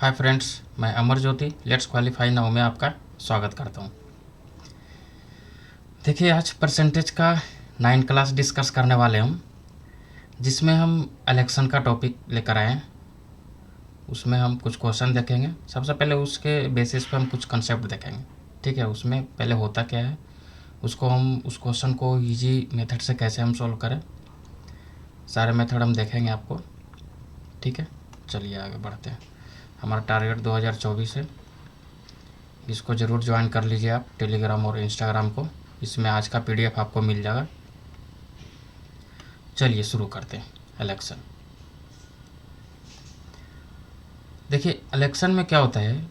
Hi friends, मैं Amar Jyoti let's qualify now में आपका स्वागत करता हूँ। देखिए, आज परसेंटेज का 9 क्लास डिस्कस करने वाले हम, जिसमें हम इलेक्शन का टॉपिक लेकर आए हैं। उसमें हम कुछ क्वेश्चन देखेंगे। सबसे पहले उसके बेसिस पे हम कुछ कंसेप्ट देखेंगे। ठीक है, उसमें पहले होता क्या है, उसको हम उस क्वेश्चन को इजी मेथड से कैसे हम सॉल्व करें, सारे मेथड हम देखेंगे आपको। ठीक है, चलिए आगे बढ़ते हैं। हमारा टारगेट 2024 है। इसको ज़रूर ज्वाइन कर लीजिए आप, टेलीग्राम और इंस्टाग्राम को। इसमें आज का पीडीएफ आपको मिल जाएगा। चलिए शुरू करते हैं। इलेक्शन, देखिए इलेक्शन में क्या होता है,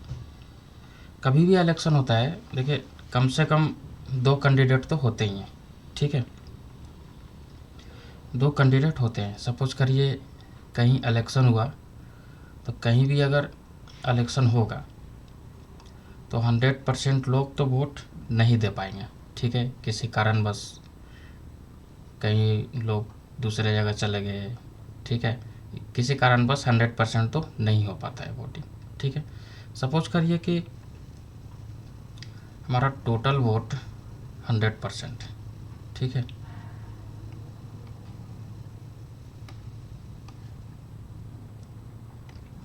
कभी भी इलेक्शन होता है, देखिए कम से कम 2 कैंडिडेट तो होते ही हैं। ठीक है, 2 कैंडिडेट होते हैं। सपोज करिए कहीं इलेक्शन हुआ, तो कहीं भी अगर इलेक्शन होगा तो 100% लोग तो वोट नहीं दे पाएंगे। ठीक है, किसी कारणवश कहीं लोग दूसरे जगह चले गए। ठीक है, किसी कारणवश 100% तो नहीं हो पाता है वोटिंग। ठीक है, सपोज करिए कि हमारा टोटल वोट 100%। ठीक है,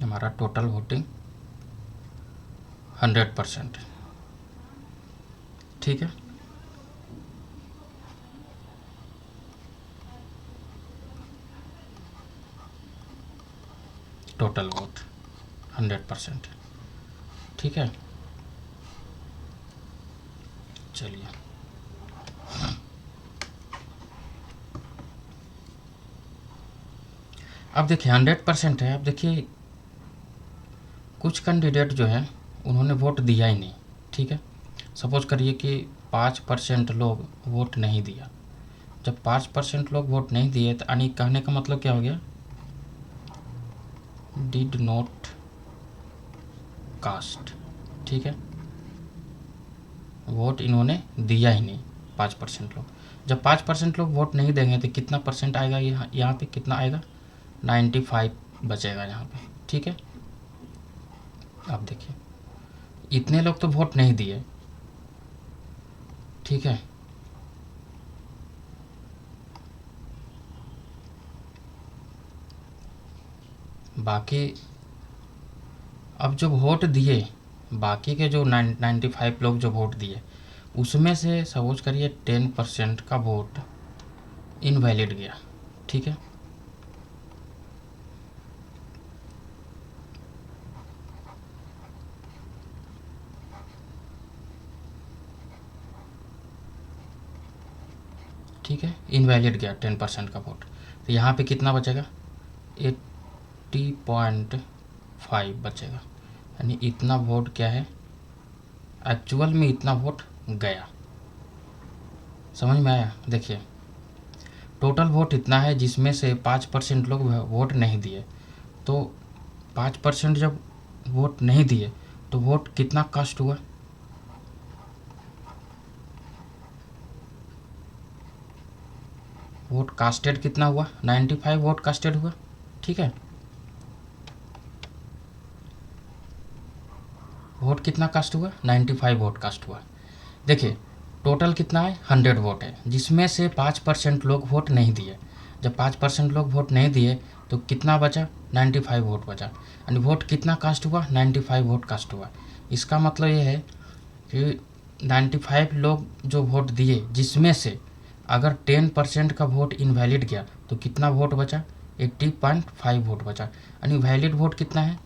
हमारा टोटल वोटिंग 100%। ठीक है, टोटल वोट 100%। ठीक है, चलिए अब देखिए 100% है। अब देखिए कुछ कैंडिडेट जो है उन्होंने वोट दिया ही नहीं। ठीक है, सपोज करिए कि 5% लोग वोट नहीं दिया। जब 5% लोग वोट नहीं दिए तो यानी कहने का मतलब क्या हो गया, डिड नॉट कास्ट। ठीक है, वोट इन्होंने दिया ही नहीं 5% लोग। जब 5% लोग वोट नहीं देंगे तो कितना परसेंट आएगा, यहाँ पे कितना आएगा, 95 बचेगा यहाँ पे। ठीक है, अब देखिए इतने लोग तो वोट नहीं दिए। ठीक है, बाकी अब जो वोट दिए, बाकी के जो 95 लोग जो वोट दिए, उसमें से सपोज करिए 10% का वोट इनवैलिड गया। ठीक है, ठीक है, इनवैलिड गया 10% का वोट। तो यहाँ पे कितना बचेगा, 80.5 बचेगा। यानी इतना वोट क्या है, एक्चुअल में इतना वोट गया। समझ में आया? देखिए टोटल वोट इतना है, जिसमें से 5% लोग वोट नहीं दिए। तो 5% जब वोट नहीं दिए तो वोट कितना कास्ट हुआ, वोट कास्टेड कितना हुआ, 95 वोट कास्टेड हुआ। ठीक है, वोट कितना कास्ट हुआ, 95 वोट कास्ट हुआ। देखिए टोटल कितना है, 100 वोट है, जिसमें से 5% लोग वोट नहीं दिए। जब 5% लोग वोट नहीं दिए तो कितना बचा, 95 वोट बचा। यानी वोट कितना कास्ट हुआ, 95 वोट कास्ट हुआ। इसका मतलब ये है कि 95 लोग जो वोट दिए, जिसमें से अगर 10% का वोट इनवैलिड गया तो कितना वोट बचा, 80.5 वोट बचा। यानी वैलिड वोट कितना है,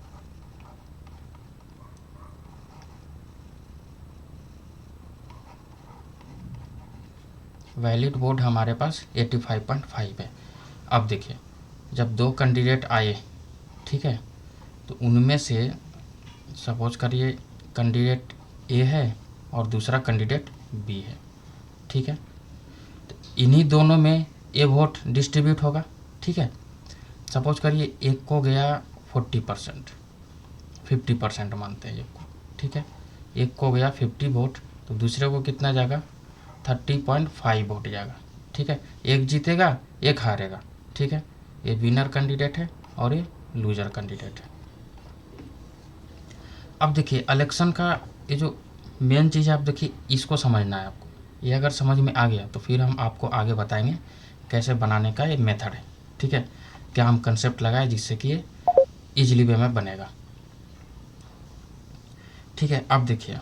वैलिड वोट हमारे पास 85.5 है। अब देखिए जब 2 कैंडिडेट आए, ठीक है, तो उनमें से सपोज करिए कैंडिडेट ए है और दूसरा कैंडिडेट बी है। ठीक है, तो इन्हीं दोनों में ए वोट डिस्ट्रीब्यूट होगा। ठीक है, सपोज करिए एक को गया 40%, 50% मानते हैं एक को। ठीक है, एक को गया 50 वोट, तो दूसरे को कितना जाएगा, 30.5 वोट जाएगा। ठीक है, एक जीतेगा एक हारेगा। ठीक है, ये विनर कैंडिडेट है और ये लूजर कैंडिडेट है। अब देखिए इलेक्शन का ये जो मेन चीज़ है, आप देखिए इसको समझना है आपको। ये अगर समझ में आ गया तो फिर हम आपको आगे बताएंगे कैसे बनाने का ये मेथड है, ठीक है। क्या हम कंसेप्ट लगाए जिससे कि ये ईजिली वे में बनेगा, ठीक है। अब देखिए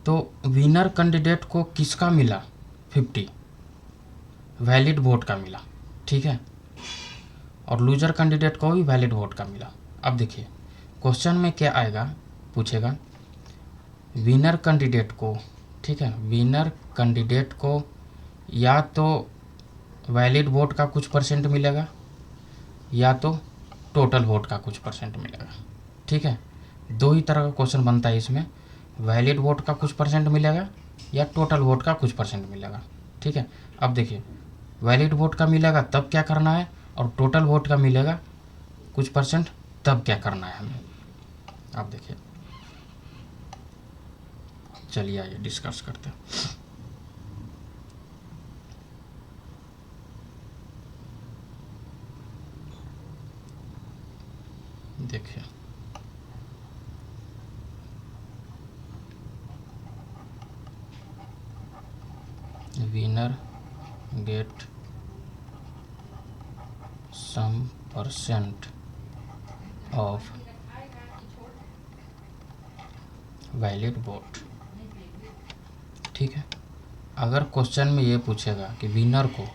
तो विनर कैंडिडेट को किसका मिला 50 वैलिड वोट का मिला, ठीक है, और लूजर कैंडिडेट को भी वैलिड वोट का मिला। अब देखिए क्वेश्चन में क्या आएगा, पूछेगा विनर कैंडिडेट को, ठीक है, विनर कैंडिडेट को या तो वैलिड वोट का कुछ परसेंट मिलेगा या तो टोटल वोट का कुछ परसेंट मिलेगा, ठीक है। दो ही तरह का क्वेश्चन बनता है इसमें, वैलिड वोट का कुछ परसेंट मिलेगा या टोटल वोट का कुछ परसेंट मिलेगा, ठीक है। अब देखिए वैलिड वोट का मिलेगा तब क्या करना है, और टोटल वोट का मिलेगा कुछ परसेंट तब क्या करना है हमें। अब देखिए चलिए आइए डिस्कस करते हैं। देखिए winner get some percent of valid vote, ठीक है। अगर क्वेश्चन में ये पूछेगा कि विनर को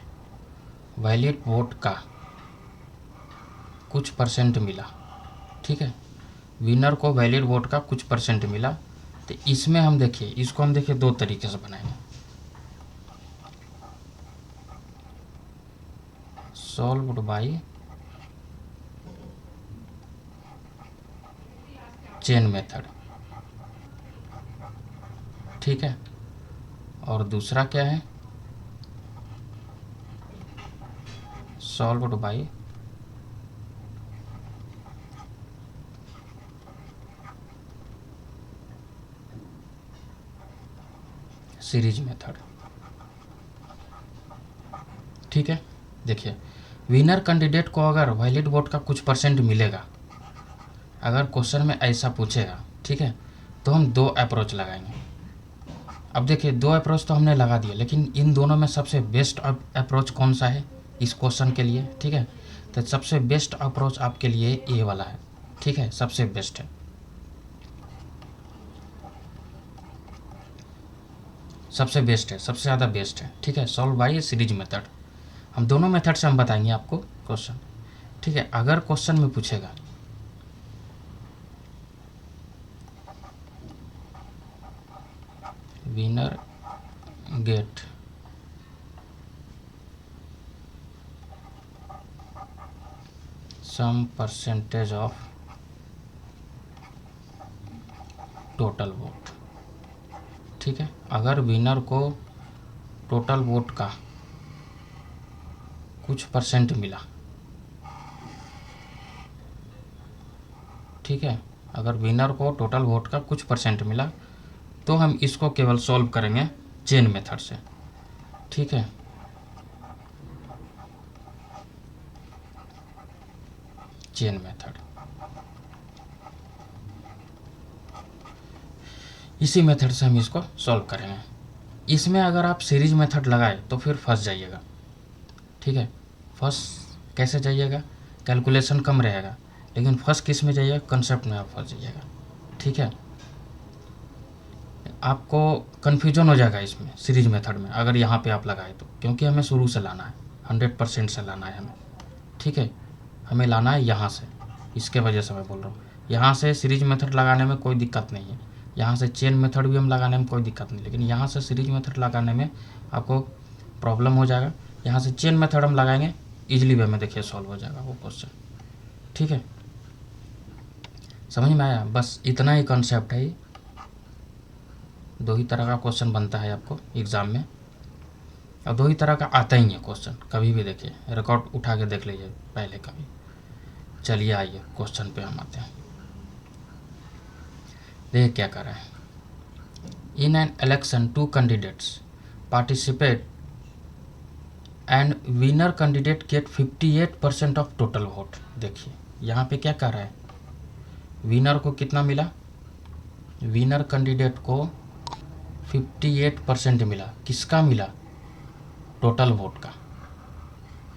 वैलिड वोट का कुछ परसेंट मिला, ठीक है, विनर को वैलिड वोट का कुछ परसेंट मिला, तो इसमें हम देखिए इसको हम देखिए दो तरीके से बनाएंगे। सॉल्व्ड बाय चेन मेथड, ठीक है, और दूसरा क्या है, सॉल्व्ड बाय सीरीज मेथड, ठीक है। देखिए विनर कैंडिडेट को अगर वैलिड वोट का कुछ परसेंट मिलेगा, अगर क्वेश्चन में ऐसा पूछेगा, ठीक है, तो हम दो अप्रोच लगाएंगे। अब देखिए दो अप्रोच तो हमने लगा दिया, लेकिन इन दोनों में सबसे बेस्ट अप्रोच कौन सा है इस क्वेश्चन के लिए, ठीक है। तो सबसे बेस्ट अप्रोच आपके लिए ये वाला है, ठीक है, सबसे बेस्ट है, सबसे बेस्ट है, सबसे ज़्यादा बेस्ट है, ठीक है, सॉल्व बाय सीरीज मेथड। हम दोनों मेथड से हम बताएंगे आपको क्वेश्चन, ठीक है। अगर क्वेश्चन में पूछेगा winner get some percentage of total vote, ठीक है, अगर विनर को टोटल वोट का कुछ परसेंट मिला, ठीक है, अगर विनर को टोटल वोट का कुछ परसेंट मिला तो हम इसको केवल सॉल्व करेंगे चेन मेथड से, ठीक है। चेन मेथड, इसी मेथड से हम इसको सॉल्व करेंगे। इसमें अगर आप सीरीज मेथड लगाए तो फिर फंस जाइएगा, ठीक है। फंस कैसे जाइएगा, कैलकुलेशन कम रहेगा, लेकिन फंस किस में जाइएगा, कंसेप्ट में आप फंस जाइएगा, ठीक है। आपको कन्फ्यूजन हो जाएगा इसमें सीरीज मेथड में अगर यहाँ पे आप लगाए तो, क्योंकि हमें शुरू से लाना है, 100% से लाना है हमें, ठीक है, हमें लाना है यहाँ से, इसके वजह से मैं बोल रहा हूँ। यहाँ से सीरीज मेथड लगाने में कोई दिक्कत नहीं है, यहाँ से चेन मेथड भी हम लगाने में कोई दिक्कत नहीं, लेकिन यहाँ से सीरीज मेथड लगाने में आपको प्रॉब्लम हो जाएगा। यहाँ से चेन मेथड हम लगाएंगे, ईजिली वे में देखिए सॉल्व हो जाएगा वो क्वेश्चन, ठीक है। समझ में आया, बस इतना ही कॉन्सेप्ट है। दो ही तरह का क्वेश्चन बनता है आपको एग्ज़ाम में, और दो ही तरह का आता ही है क्वेश्चन, कभी भी देखिए रिकॉर्ड उठा के देख लीजिए पहले कभी। चलिए आइए क्वेश्चन पे हम आते हैं। देखिए क्या कर रहा है, in an election 2 candidates participate and winner candidate get 58% of total vote. देखिए यहाँ पे क्या कर रहा है, विनर को कितना मिला, विनर कैंडिडेट को 58% मिला। किसका मिला, टोटल वोट का।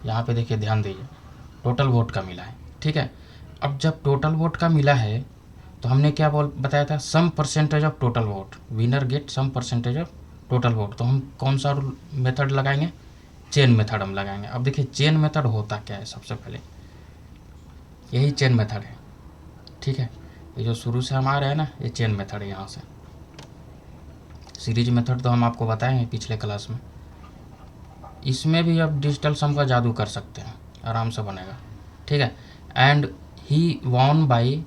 यहाँ पे देखिए ध्यान दीजिए, टोटल वोट का मिला है, ठीक है। अब जब टोटल वोट का मिला है तो हमने क्या बताया था, some percentage of total vote, winner get some percentage of total vote. तो हम कौन सा मेथड लगाएंगे, चेन मेथड हम लगाएंगे। अब देखिए चेन मेथड होता क्या है, सबसे पहले यही चेन मेथड है, ठीक है। ये जो शुरू से हम आ रहे हैं ना, ये चेन मेथड है। यहाँ से सीरीज मेथड तो हम आपको बताए हैं पिछले क्लास में। इसमें भी अब डिजिटल सम का जादू कर सकते हैं, आराम से बनेगा, ठीक है। And he won by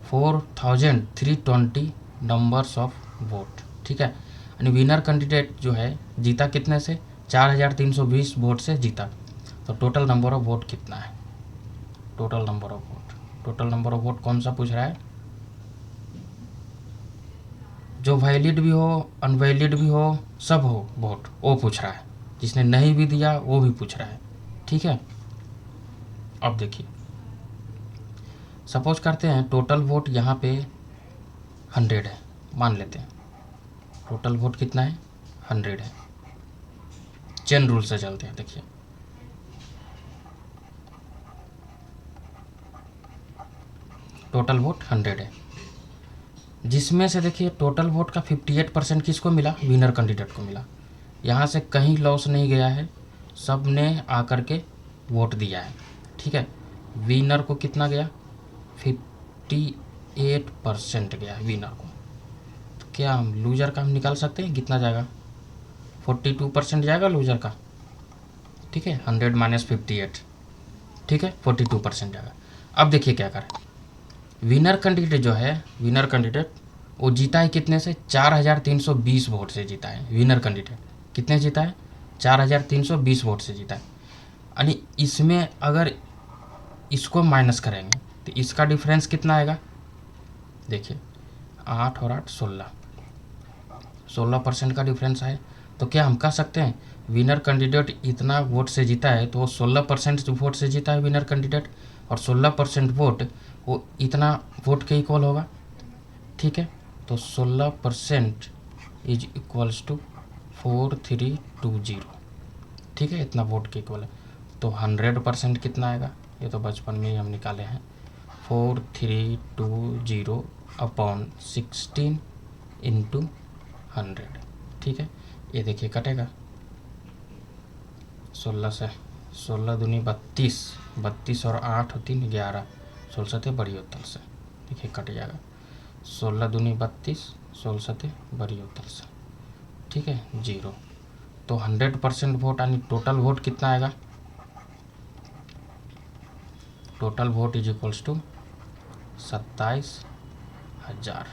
4320 numbers of vote, ठीक है। यानी विनर कैंडिडेट जो है जीता कितने से, 4320 वोट से जीता। तो टोटल नंबर ऑफ वोट कितना है, total number of vote, total number of vote कौन सा पूछ रहा है, जो वैलिड भी हो अनवैलिड भी हो सब हो वोट, वो पूछ रहा है। जिसने नहीं भी दिया वो भी पूछ रहा है, ठीक है। अब देखिए सपोज करते हैं टोटल वोट यहाँ पे 100 है, मान लेते हैं टोटल वोट कितना है, 100 है। चेन रूल से चलते हैं, देखिए टोटल वोट 100 है, जिसमें से देखिए टोटल वोट का 58% किसको मिला, विनर कैंडिडेट को मिला। यहाँ से कहीं लॉस नहीं गया है, सब ने आकर के वोट दिया है, ठीक है। विनर को कितना गया, 58% गया विनर को। तो क्या हम लूजर का हम निकाल सकते हैं, कितना जाएगा, 42% जाएगा लूजर का, ठीक है। 100 माइनस 58, ठीक है, 42% जाएगा। अब देखिए क्या करें, विनर कैंडिडेट जो है, विनर कैंडिडेट वो जीता है कितने से, 4320 वोट से जीता है। विनर कैंडिडेट कितने जीता है, 4320 वोट से जीता है। यानी इसमें अगर इसको माइनस करेंगे तो इसका डिफरेंस कितना आएगा, देखिए 8 और 8 16% का डिफरेंस है। तो क्या हम कह सकते हैं विनर कैंडिडेट इतना वोट से जीता है, तो वो 16% वोट से जीता है विनर कैंडिडेट, और 16% वोट वो इतना वोट के इक्वल होगा, ठीक है। तो 16% इज इक्वल्स टू 4320, ठीक है, इतना वोट के इक्वल है। तो 100% कितना आएगा, ये तो बचपन में ही हम निकाले हैं, 4320 अपॉन 16 इंटू 100, ठीक है। ये देखिए कटेगा 16 से, 16 दूनी 32, 32 और 8 और 3 11, 16 सते बड़ी उत्तर से, देखिए कट जाएगा, 16 दूनी 32, 16 सते बड़ी उत्तर से, ठीक है, 0। तो 100% वोट यानी टोटल वोट कितना आएगा, total vote is equals to 27,000।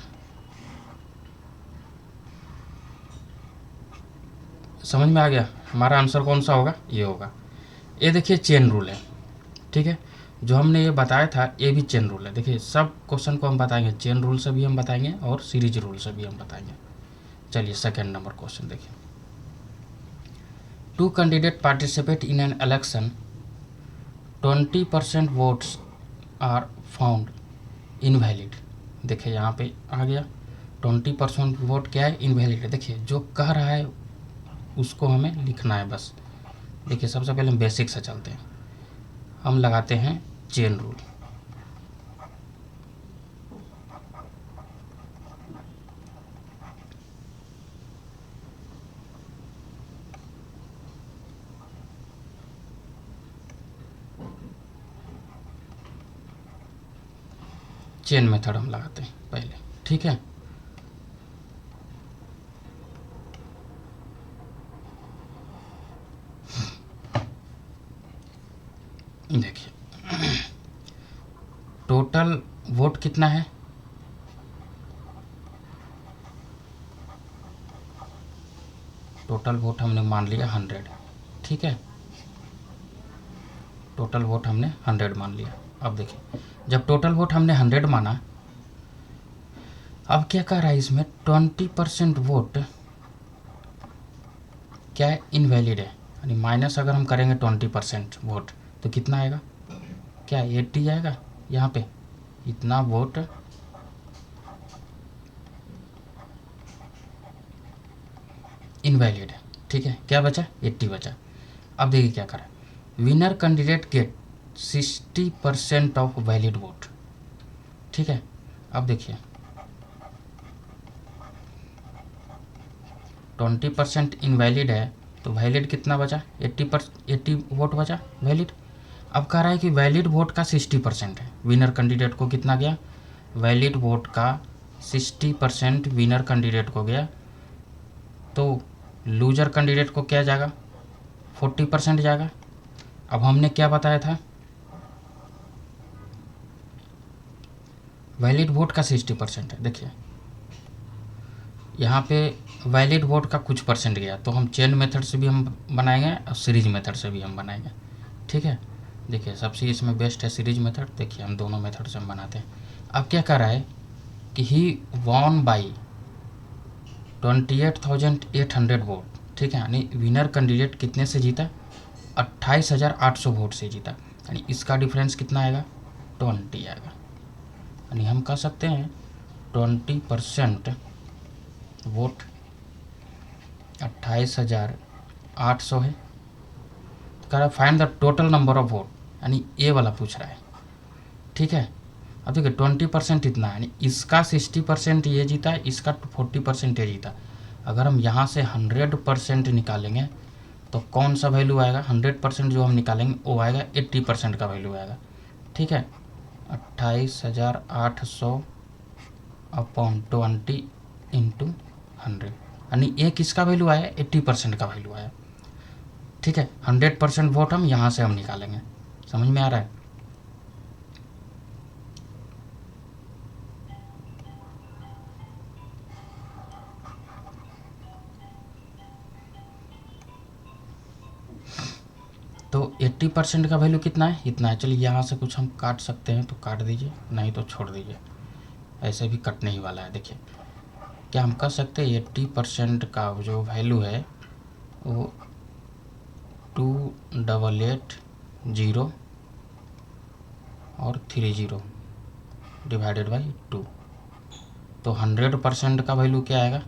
समझ में आ गया, हमारा आंसर कौन सा होगा, ये होगा। ये देखिए चेन रूल है, ठीक है। जो हमने ये बताया था ये भी चेन रूल है। देखिए सब क्वेश्चन को हम बताएंगे, चेन रूल से भी हम बताएंगे और सीरीज रूल से भी हम बताएंगे। चलिए सेकेंड नंबर क्वेश्चन देखिए, 2 candidate participate in an election, 20% votes are found invalid. देखिए यहाँ पे आ गया 20% वोट क्या है, इनवैलिड है। देखिए जो कह रहा है उसको हमें लिखना है बस। देखिए सबसे पहले हम बेसिक से चलते हैं, हम लगाते हैं चेन रूल। चेन मेथड हम लगाते हैं पहले, ठीक है। देखिए टोटल वोट कितना है, टोटल वोट हमने मान लिया 100, ठीक है। टोटल वोट हमने 100 मान लिया। अब देखिए जब टोटल वोट हमने 100 माना, अब क्या कह रहा है इसमें, 20% वोट क्या है, इनवैलिड है। यानी माइनस अगर हम करेंगे 20% वोट तो कितना आएगा, क्या 80 आएगा यहाँ पे, इतना वोट इनवैलिड है। ठीक है, क्या बचा? 80 बचा। अब देखिए क्या करा, winner candidate get 60% of valid vote. ठीक है, अब देखिए 20% इनवैलिड है तो वैलिड कितना बचा? 80 वोट बचा वैलिड। अब कह रहा है कि वैलिड वोट का 60% है, विनर कैंडिडेट को कितना गया? वैलिड वोट का 60% विनर कैंडिडेट को गया, तो लूजर कैंडिडेट को क्या जाएगा? 40% जाएगा। अब हमने क्या बताया था? वैलिड वोट का 60% है। देखिए यहाँ पे वैलिड वोट का कुछ परसेंट गया, तो हम चेन मेथड से भी हम बनाएंगे और सीरीज मेथड से भी हम बनाएंगे। ठीक है, देखिए सबसे इसमें बेस्ट है सीरीज मेथड। देखिए हम दोनों मेथड से हम बनाते हैं। अब क्या कर रहा है कि ही वॉन बाई 28,800 वोट। ठीक है, यानी विनर कैंडिडेट कितने से जीता? 28,800 वोट से जीता, यानी इसका डिफरेंस कितना आएगा? 20 आएगा। यानी हम कह सकते हैं 20% वोट 28,800 है। कह रहा है find the total number of vote, यानी ए वाला पूछ रहा है। ठीक है, अब देखिए 20% इतना है, यानी इसका 60% ये जीता, इसका 40% ये जीता। अगर हम यहाँ से 100% निकालेंगे तो कौन सा वैल्यू आएगा? 100% जो हम निकालेंगे वो आएगा 80% का वैल्यू आएगा। ठीक है, 28,800 अपॉन 20 इंटू 100, यानी ये किसका वैल्यू आया? 80% का वैल्यू आया। ठीक है, 100% वोट हम यहाँ से हम निकालेंगे। समझ में आ रहा है? तो 80% का वैल्यू कितना है? इतना है। चलिए यहाँ से कुछ हम काट सकते हैं तो काट दीजिए, नहीं तो छोड़ दीजिए, ऐसे भी कटने ही वाला है। देखिए क्या हम कर सकते हैं, 80% का जो वैल्यू है वो 2880 और 30 डिवाइडेड बाई 2। तो 100% का वैल्यू क्या आएगा?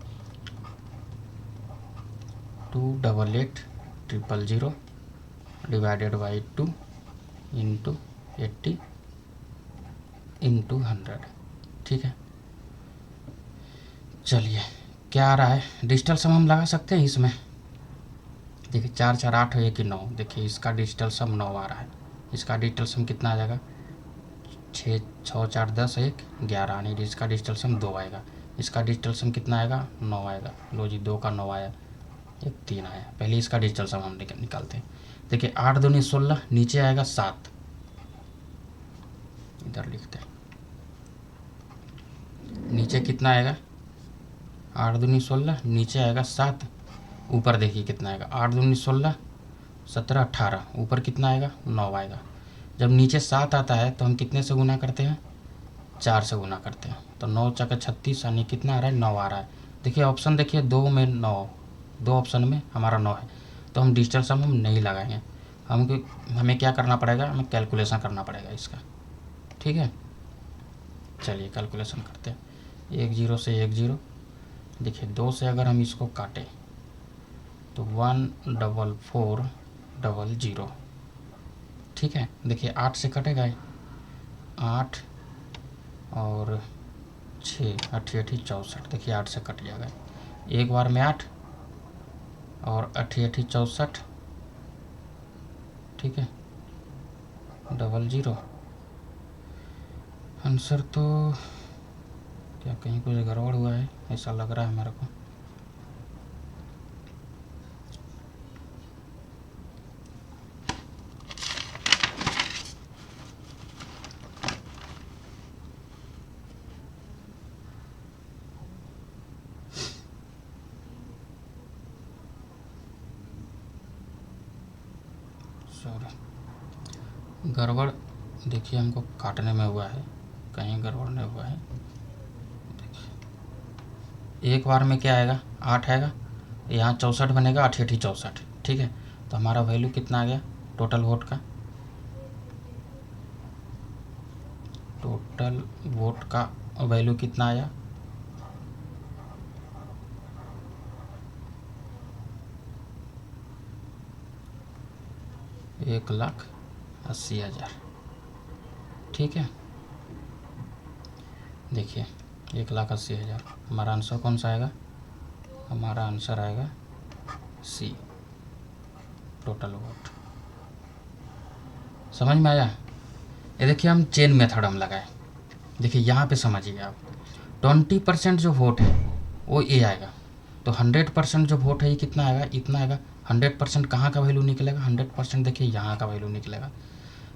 288000 डिवाइडेड बाई 2 इंटू 80 इंटू 100। ठीक है, चलिए क्या आ रहा है? डिजिटल सम हम लगा सकते हैं इसमें। देखिए 4 4 8 1 9। देखिए इसका डिजिटल सम 9 आ रहा है, इसका डिजिटल सम कितना आ जाएगा? 6 6 4 10 1 11, यानी इसका डिजिटल सम 2 आएगा। इसका डिजिटल सम कितना आएगा? 9 आएगा। लो जी, 2 का 9 आया, एक 3 आया। पहले इसका डिजिटल सम हम निकालते हैं। देखिए 8 दूनी 16, नीचे आएगा 7, इधर लिखते हैं। नीचे कितना आएगा? 8 दूनी 16, नीचे आएगा 7, ऊपर देखिए कितना आएगा? 8 दूनी 16, 17 18, ऊपर कितना आएगा? 9 आएगा। जब नीचे 7 आता है तो हम कितने से गुना करते हैं? 4 से गुना करते हैं। तो 9 चौके 36, यानी कितना आ रहा है? 9 आ रहा है। देखिए ऑप्शन देखिए 2 में 9, 2 ऑप्शन में हमारा 9 है, तो हम डिजिटल सम हम नहीं लगाएंगे। हमें क्या करना पड़ेगा? हमें कैलकुलेशन करना पड़ेगा इसका। ठीक है, चलिए कैलकुलेशन करते हैं। 1 0 से 1 0। देखिए 2 से अगर हम इसको काटें तो 14400। ठीक है, देखिए 8 से कटेगा, 8 और 6 8 8 64। देखिए 8 से कट जाएगा, एक बार में 8 और 8 8 64। ठीक है, 00। आंसर तो क्या कहीं कुछ गड़बड़ हुआ है, ऐसा लग रहा है मेरे को। सॉरी, गड़बड़ देखिए हमको काटने में हुआ है, कहीं गड़बड़ नहीं हुआ है। देखिए एक बार में क्या आएगा? 8 आएगा, यहाँ 64 बनेगा, 8 8 64। ठीक है, तो हमारा वैल्यू कितना आ गया टोटल वोट का? टोटल वोट का वैल्यू कितना आया, 1,80,000। ठीक है, देखिए 1,80,000। हमारा आंसर कौन सा आएगा, हमारा आंसर आएगा सी, टोटल वोट। समझ में आया। ये देखिए हम चेन मेथड हम लगाए, देखिए यहाँ पे समझिए आप, 20% जो वोट है वो ए आएगा, तो 100% जो वोट है ये कितना आएगा, इतना आएगा। 100% कहाँ का वैल्यू निकलेगा, 100% देखिए यहाँ का वैल्यू निकलेगा।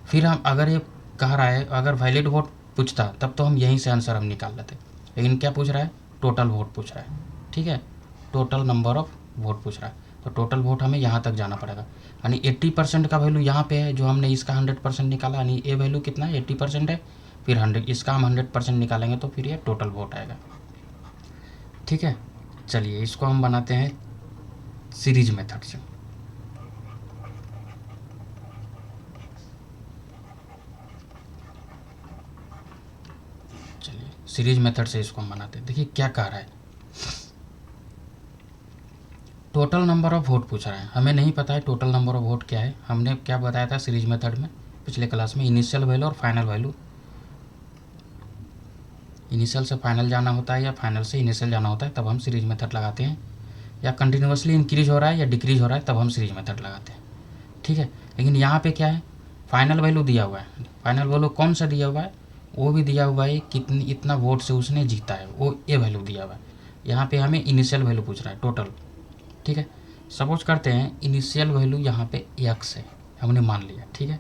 फिर हम अगर ये कह रहा है, अगर वैलिड वोट पूछता तब तो हम यहीं से आंसर हम निकाल लेते, लेकिन क्या पूछ रहा है, टोटल वोट पूछ रहा है। ठीक है, टोटल नंबर ऑफ वोट पूछ रहा है, तो टोटल वोट हमें यहाँ तक जाना पड़ेगा। यानी 80% का वैल्यू यहाँ पे है, जो हमने इसका 100% निकाला, यानी ये वैल्यू कितना है, 80% है। फिर 100 इसका हम 100% निकालेंगे तो फिर ये टोटल वोट आएगा। ठीक है, चलिए इसको हम बनाते हैं सीरीज मेथड से। चलिए सीरीज मेथड से इसको हम बनाते हैं। देखिए क्या कह रहा है, टोटल नंबर ऑफ वोट पूछ रहा है, हमें नहीं पता है टोटल नंबर ऑफ वोट क्या है। हमने क्या बताया था सीरीज मेथड में पिछले क्लास में, इनिशियल वैल्यू और फाइनल वैल्यू। इनिशियल से फाइनल जाना होता है या फाइनल से इनिशियल जाना होता है, तब हम सीरीज मेथड लगाते हैं। या कंटिन्यूसली इंक्रीज हो रहा है या डिक्रीज हो रहा है, तब हम सीरीज मेथड लगाते हैं। ठीक है, लेकिन यहाँ पे क्या है, फाइनल वैल्यू दिया हुआ है। फाइनल वैल्यू कौन सा दिया हुआ है, वो भी दिया हुआ है कितनी, इतना वोट से उसने जीता है, वो ये वैल्यू दिया हुआ है। यहाँ पे हमें इनिशियल वैल्यू पूछ रहा है टोटल। ठीक है, सपोज करते हैं इनिशियल वैल्यू यहाँ पे x है, हमने मान लिया। ठीक है,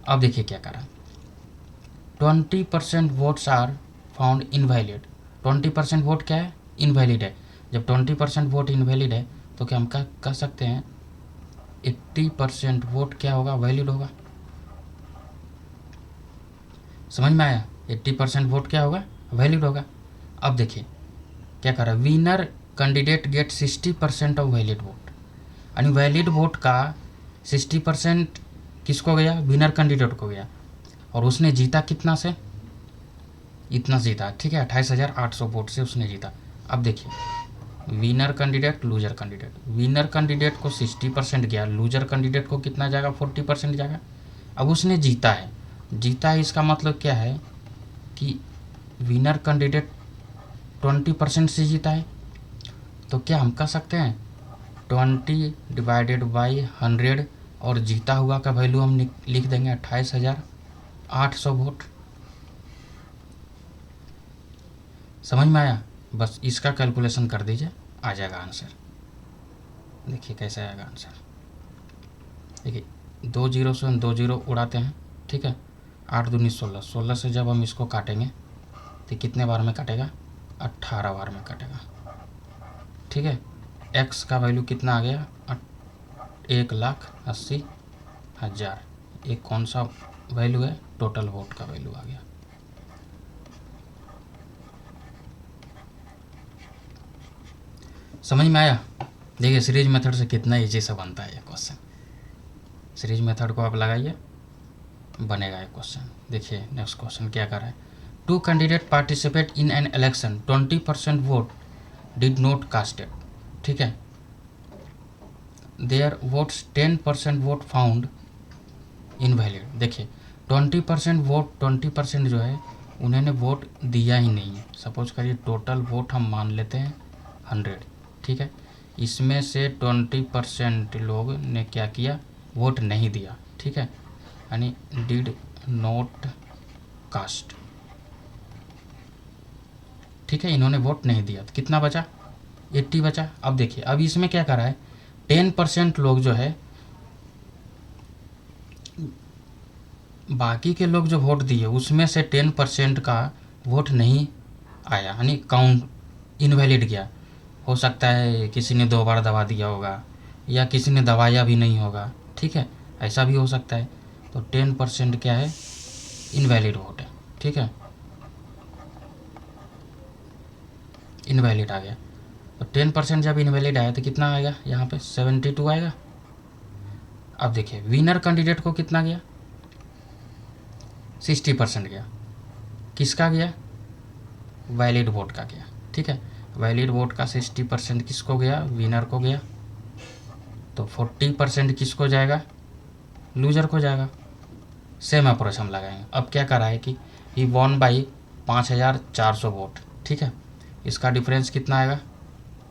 अब देखिए क्या करा, 20% votes are found invalid. 20% vote क्या है, इनवैलिड है। जब 20% वोट इनवैलिड है तो क्या हम कह सकते हैं 80% वोट क्या होगा, वैलिड होगा। समझ में आया, 80% वोट क्या होगा, वैलिड होगा। अब देखिए क्या कर रहा है, winner candidate get 60% of valid vote, यानी वैलिड वोट का 60% किसको गया, विनर कैंडिडेट को गया, और उसने जीता कितना से, इतना जीता। ठीक है, 28,800 वोट से उसने जीता। अब देखिए winner candidate, loser candidate, winner candidate को 60% गया, लूजर कैंडिडेट को कितना जाएगा, 40% जाएगा। अब उसने जीता है, जीता है इसका मतलब क्या है कि विनर कैंडिडेट 20% से जीता है, तो क्या हम कह सकते हैं 20 डिवाइडेड बाई 100, और जीता हुआ का वैल्यू हम लिख देंगे 28,800 वोट। समझ में आया, बस इसका कैलकुलेशन कर दीजिए, आ जाएगा आंसर। देखिए कैसे आएगा आंसर, देखिए 2 जीरो से हम 2 जीरो उड़ाते हैं। ठीक है, 8 दूनी 16, 16 से जब हम इसको काटेंगे तो कितने बार में कटेगा, 18 बार में कटेगा। ठीक है, x का वैल्यू कितना आ गया, 1,80,000। एक कौन सा वैल्यू है, टोटल वोट का वैल्यू आ गया। समझ में आया। देखिए सीरीज मेथड से कितना ईजी से बनता है ये क्वेश्चन। सीरीज मेथड को आप लगाइए, बनेगा ये क्वेश्चन। देखिए नेक्स्ट क्वेश्चन क्या कर रहा है, 2 candidate participate in an election, 20% vote did not casted. ठीक है, there votes 10% vote found invalid. देखिए 20% वोट, 20% जो है उन्होंने वोट दिया ही नहीं है। सपोज करिए टोटल वोट हम मान लेते हैं 100। ठीक है, इसमें से 20% लोग ने क्या किया, वोट नहीं दिया। ठीक है, यानी डिड नॉट कास्ट। ठीक है, इन्होंने वोट नहीं दिया, तो कितना बचा, 80 बचा। अब देखिए अब इसमें क्या करा है, 10% लोग जो है, बाकी के लोग जो वोट दिए उसमें से 10% का वोट नहीं आया, यानी काउंट इनवैलिड गया। हो सकता है किसी ने 2 बार दबा दिया होगा, या किसी ने दबाया भी नहीं होगा। ठीक है, ऐसा भी हो सकता है। तो 10% क्या है, इनवैलिड वोट है। ठीक है, इनवैलिड आ गया। तो 10% जब इनवैलिड आया तो कितना आएगा, यहाँ पे 72 आएगा। अब देखिए विनर कैंडिडेट को कितना गया, 60% गया। किसका गया, वैलिड वोट का गया, ठीक है। वैलिड वोट का 60% किसको गया, विनर को गया, तो 40% किसको जाएगा, लूजर को जाएगा। सेम अप्रोच हम लगाएंगे। अब क्या करा है कि ही वॉन बाई 5400 वोट, ठीक है। इसका डिफरेंस कितना आएगा,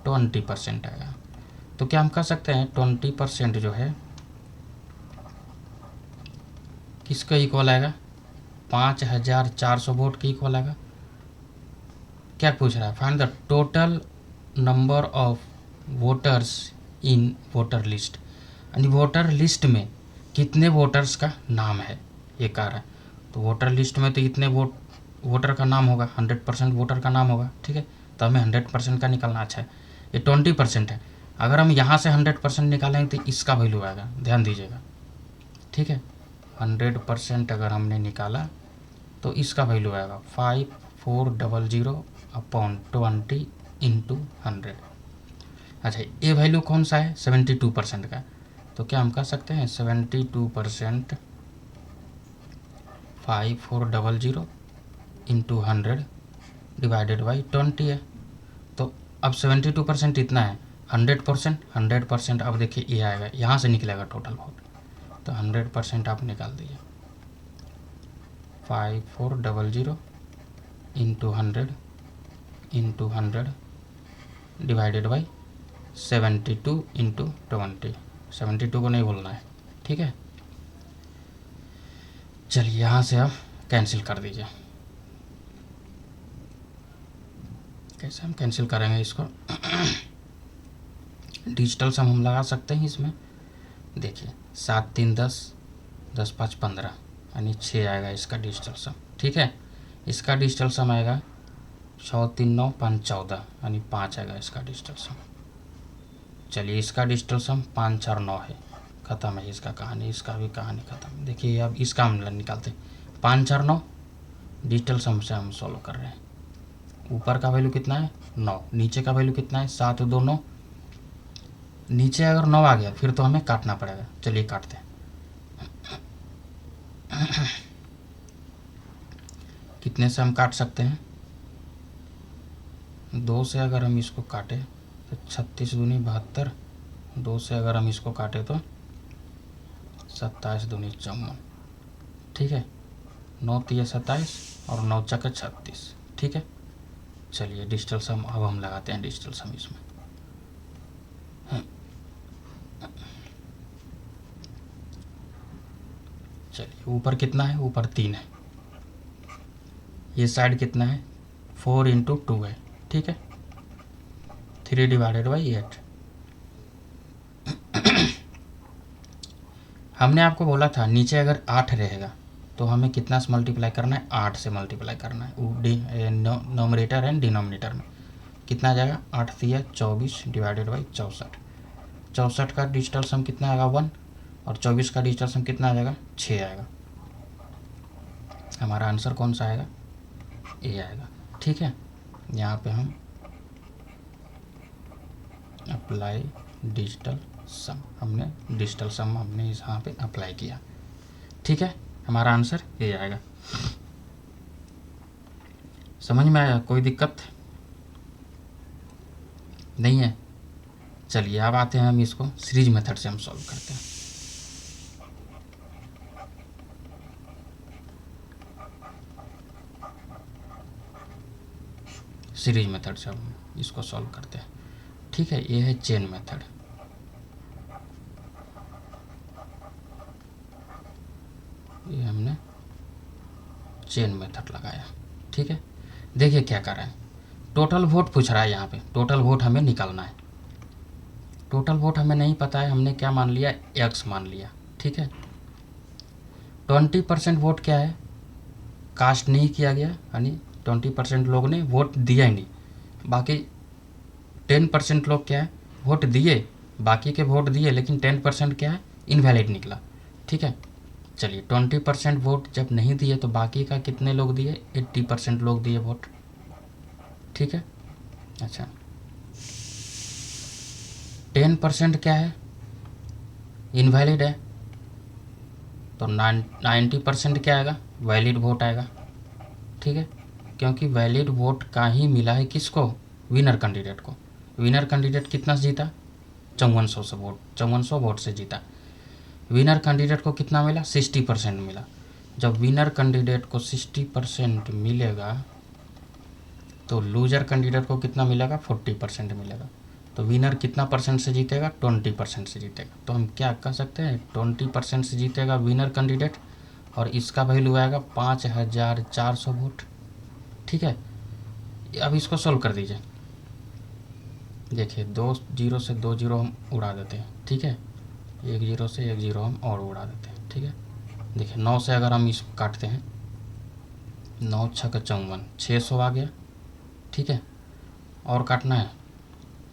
20% आएगा। तो क्या हम कह सकते हैं 20% जो है किसका इक्वल आएगा, 5400 वोट के इक्वल आएगा। क्या पूछ रहा है, find the total number of voters in voter list, यानी वोटर लिस्ट में कितने वोटर्स का नाम है, ये कह रहा है। तो वोटर लिस्ट में तो इतने वोटर का नाम होगा, 100% वोटर का नाम होगा, ठीक है। तो हमें 100% का निकालना। अच्छा है, ये 20% है। अगर हम यहाँ से 100% निकालेंगे तो इसका वैल्यू आएगा, ध्यान दीजिएगा, ठीक है। 100% अगर हमने निकाला तो इसका वैल्यू आएगा 5400/20 × 100। अच्छा, ये वैल्यू कौन सा है, 72% का। तो क्या हम कह सकते हैं 72% 5400 × 100 / 20 है। तो अब 72% इतना है, 100%। अब देखिए ये आएगा, यहाँ से निकलेगा टोटल वोट। तो 100% आप निकाल दीजिए, 5400 × 100 / 72 × 20। 72 को नहीं भूलना है, ठीक है। चलिए यहाँ से आप कैंसिल कर दीजिए। कैसे हम कैंसिल करेंगे इसको, डिजिटल सम हम लगा सकते हैं इसमें। देखिए 7 3 10, 10 5 15, यानी 6 आएगा इसका डिजिटल सम, ठीक है। इसका डिजिटल सम आएगा 6 3 9 5 14, यानी 5 आएगा इसका डिजिटल सम। चलिए इसका डिजिटल सम 5 4 9 है, ख़त्म है इसका कहानी, इसका भी कहानी ख़त्म। देखिए अब इसका हम निकालते हैं, 5 4 9 डिजिटल सम से हम सॉल्व कर रहे हैं। ऊपर का वैल्यू कितना है 9, नीचे का वैल्यू कितना है 7 2 9। नीचे अगर 9 आ गया फिर तो हमें काटना पड़ेगा। चलिए काटते हैं। कितने से हम काट सकते हैं, 2 से अगर हम इसको काटे तो 36 दूनी 72, 2 से अगर हम इसको काटे तो 27 दूनी 54, ठीक है। 9 3 27 और 9 चक 36, ठीक है। चलिए डिजिटल सम अब हम लगाते हैं, डिजिटल सम इसमें। चलिए ऊपर कितना है, ऊपर 3 है, ये साइड कितना है 4 × 2 है, ठीक है। 3 / 8। हमने आपको बोला था नीचे अगर 8 रहेगा तो हमें कितना से मल्टीप्लाई करना है, 8 से मल्टीप्लाई करना है। वो नोमिनेटर एंड डिनोमिनेटर में कितना आ जाएगा, 8 3 24 / 64। 64 का डिजिटल सम कितना आएगा 1, और 24 का डिजिटल सम कितना आ जाएगा 6 आएगा। हमारा आंसर कौन सा आएगा, ए आएगा, ठीक है। यहाँ पे हम अप्लाई डिजिटल सम, हमने डिजिटल सम हमने यहाँ पे अप्लाई किया, ठीक है। हमारा आंसर ए आएगा। समझ में आया, कोई दिक्कत नहीं है। चलिए अब आते हैं हम इसको सीरीज मेथड से हम सॉल्व करते हैं। सीरीज मेथड से हम इसको सॉल्व करते हैं, ठीक है। ये है चेन मेथड, ये हमने चेन मेथड लगाया, ठीक है। देखिए क्या कर रहा है, टोटल वोट पूछ रहा है यहाँ पे, टोटल वोट हमें निकालना है। टोटल वोट हमें नहीं पता है, हमने क्या मान लिया, x मान लिया, ठीक है। 20% वोट क्या है, कास्ट नहीं किया गया, यानी 20% लोग ने वोट दिया ही नहीं। बाकी 10% लोग क्या है, वोट दिए, बाकी के वोट दिए, लेकिन 10% क्या है, इनवैलिड निकला, ठीक है। चलिए 20% वोट जब नहीं दिए तो बाकी का कितने लोग दिए, 80% लोग दिए वोट, ठीक है। अच्छा 10% क्या है, इनवैलिड है, तो 90% क्या आएगा, वैलिड वोट आएगा, ठीक है, क्योंकि वैलिड वोट का ही मिला है किसको, विनर कैंडिडेट को। विनर कैंडिडेट कितना से जीता, 5400 से वोट, 5400 वोट से जीता। विनर कैंडिडेट को कितना मिला, 60% मिला। जब विनर कैंडिडेट को 60% मिलेगा तो लूजर कैंडिडेट को कितना मिलेगा, 40% मिलेगा। तो विनर कितना परसेंट से जीतेगा, 20% से जीतेगा। तो हम क्या कह सकते हैं, 20% से जीतेगा विनर कैंडिडेट, और इसका वैल्यू आएगा 5400 वोट। ठीक है, अब इसको सोल्व कर दीजिए। देखिए 2 जीरो से 2 जीरो हम उड़ा देते हैं, ठीक है, 1 जीरो से 1 जीरो हम और उड़ा देते हैं, ठीक है। देखिए 9 से अगर हम इसको काटते हैं, 9 छक 54, 600 आ गया, ठीक है। और काटना है,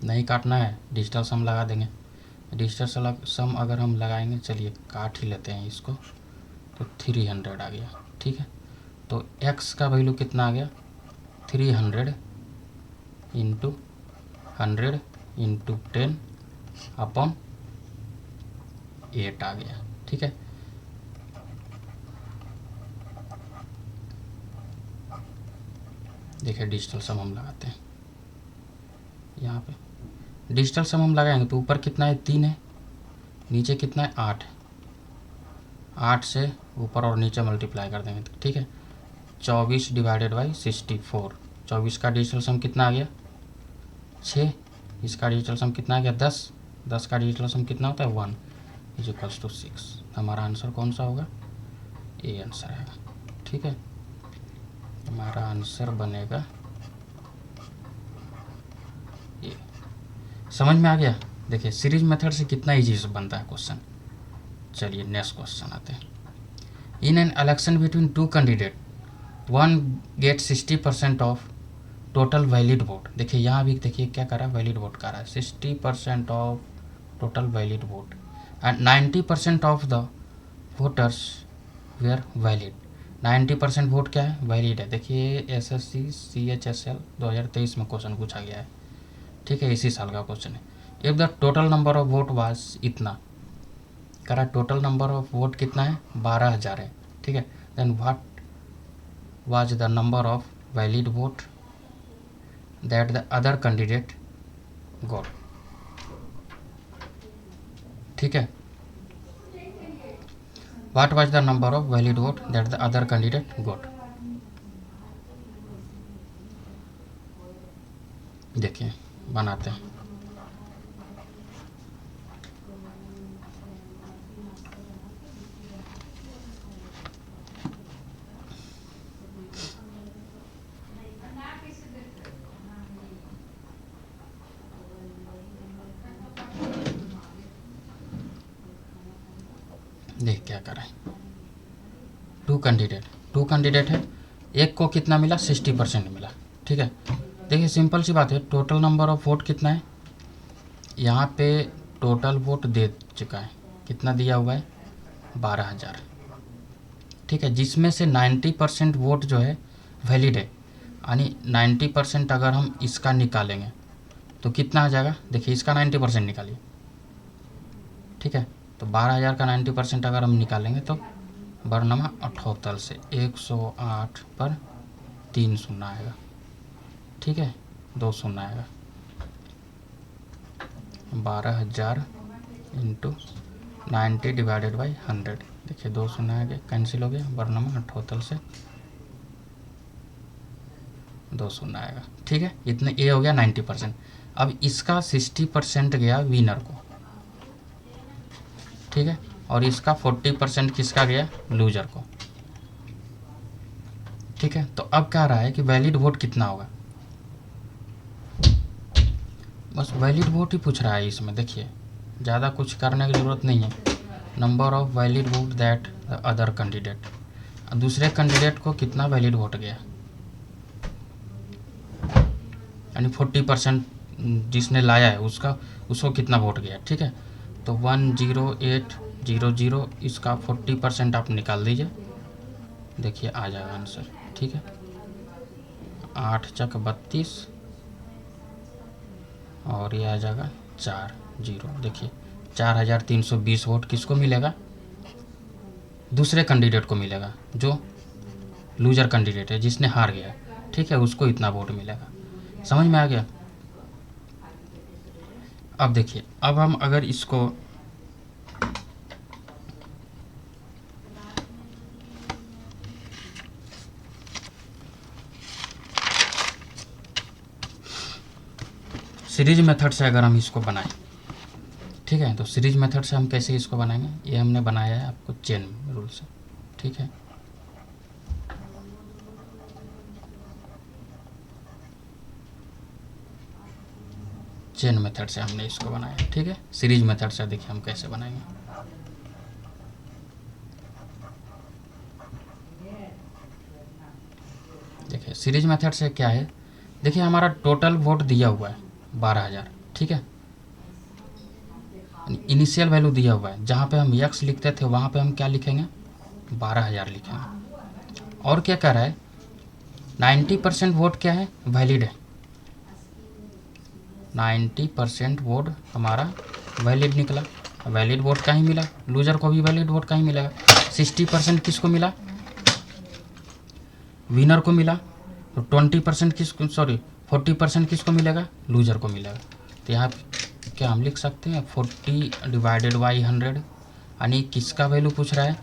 नहीं काटना है, डिजिटल सम लगा देंगे। डिजिटल सम अगर हम लगाएंगे, चलिए काट ही लेते हैं इसको, तो 300 आ गया, ठीक है। तो x का वैल्यू कितना आ गया, 300 इंटू 100 इंटू 10 अपॉन 8 आ गया, ठीक है। देखिए डिजिटल सम हम लगाते हैं, यहाँ पे डिजिटल सम हम लगाएंगे तो ऊपर कितना है, 3 है, नीचे कितना है, 8 है। 8 से ऊपर और नीचे मल्टीप्लाई कर देंगे, ठीक है। 24 डिवाइडेड बाई 64, 24 का डिजिटल सम कितना आ गया, 6। इसका डिजिटल सम कितना आ गया, 10। 10 का डिजिटल सम कितना होता है, 1 इज इक्वल्स टू 6। हमारा आंसर कौन सा होगा, ए आंसर आएगा, ठीक है। हमारा आंसर बनेगा ये। समझ में आ गया। देखिए सीरीज मेथड से कितना इजी से बनता है क्वेश्चन। चलिए नेक्स्ट क्वेश्चन आते हैं। इन an election between 2 candidate, one get 60% of total valid vote. देखिए यहाँ भी देखिए क्या कर रहा है, वैलिड वोट कर रहा है, 60% of total valid vote and 90% of the voters were valid. 90% vote क्या है, वैलिड है। देखिए SSC CHSL 2023 में क्वेश्चन पूछा गया है, ठीक है, इसी साल का क्वेश्चन है। If the total number of vote was इतना, करा टोटल नंबर ऑफ वोट कितना है, 12,000 है, ठीक है। Then what was the number of valid vote that the other candidate got, ठीक है। What was the number of valid vote that the other candidate got. देखिए बनाते हैं। देख क्या करें, 2 कैंडिडेट है, एक को कितना मिला, 60% मिला, ठीक है। देखिए सिंपल सी बात है, टोटल नंबर ऑफ वोट कितना है, यहाँ पे टोटल वोट दे चुका है, कितना दिया हुआ है, 12,000, ठीक है। जिसमें से 90% वोट जो है वैलिड है, यानी 90% अगर हम इसका निकालेंगे तो कितना आ जाएगा। देखिए इसका 90% निकालिए, ठीक है। तो 12,000 का 90% अगर हम निकालेंगे तो बरनमा 78 से 108 पर 3 शून्य आएगा, ठीक है, 2 शून्य आएगा। 12,000 इंटू 90 डिवाइडेड बाई 100, देखिए 2 शून्य आ गया, कैंसिल हो गया, बरनमा 78 से 2 शून्य आएगा, ठीक है। इतने ये हो गया 90%। अब इसका 60% गया विनर को, ठीक है, और इसका 40% किसका गया, लूजर को, ठीक है। तो अब क्या रहा है कि वैलिड वोट कितना होगा, बस वैलिड वोट ही पूछ रहा है इसमें। देखिए ज़्यादा कुछ करने की ज़रूरत नहीं है। Number of valid vote that the other candidate, दूसरे कैंडिडेट को कितना वैलिड वोट गया, यानी 40% जिसने लाया है उसको कितना वोट गया, ठीक है। तो 10800, इसका 40% आप निकाल दीजिए, देखिए आ जाएगा आंसर, ठीक है। 8 चक 32 और ये आ जाएगा 40। देखिए 4,320 वोट किसको मिलेगा, दूसरे कैंडिडेट को मिलेगा जो लूजर कैंडिडेट है, जिसने हार गया, ठीक है, उसको इतना वोट मिलेगा। समझ में आ गया? अब देखिए, अब हम अगर इसको सीरीज मेथड से अगर हम इसको बनाएं, ठीक है, तो सीरीज मेथड से हम कैसे इसको बनाएंगे, ये हमने बनाया है आपको चेन रूल से, ठीक है। चेन मेथड से हमने इसको बनाया, ठीक है। सीरीज मेथड से देखिए हम कैसे बनाएंगे। देखिए सीरीज मेथड से क्या है, देखिए हमारा टोटल वोट दिया हुआ है 12,000, ठीक है। इनिशियल वैल्यू दिया हुआ है, जहाँ पे हम x लिखते थे वहाँ पे हम क्या लिखेंगे, 12,000 लिखेंगे। और क्या कह रहा है, 90% वोट क्या है, वैलिड है। 90% वोट हमारा वैलिड निकला। वैलिड वोट कहीं मिला, लूजर को भी वैलिड वोट कहीं मिलेगा। 60% किसको मिला, विनर को मिला। तो 20% किसको, सॉरी 40% किसको मिलेगा, लूजर को मिलेगा। तो यहाँ क्या हम लिख सकते हैं 40 डिवाइडेड बाई 100, यानी किसका वैल्यू पूछ रहा है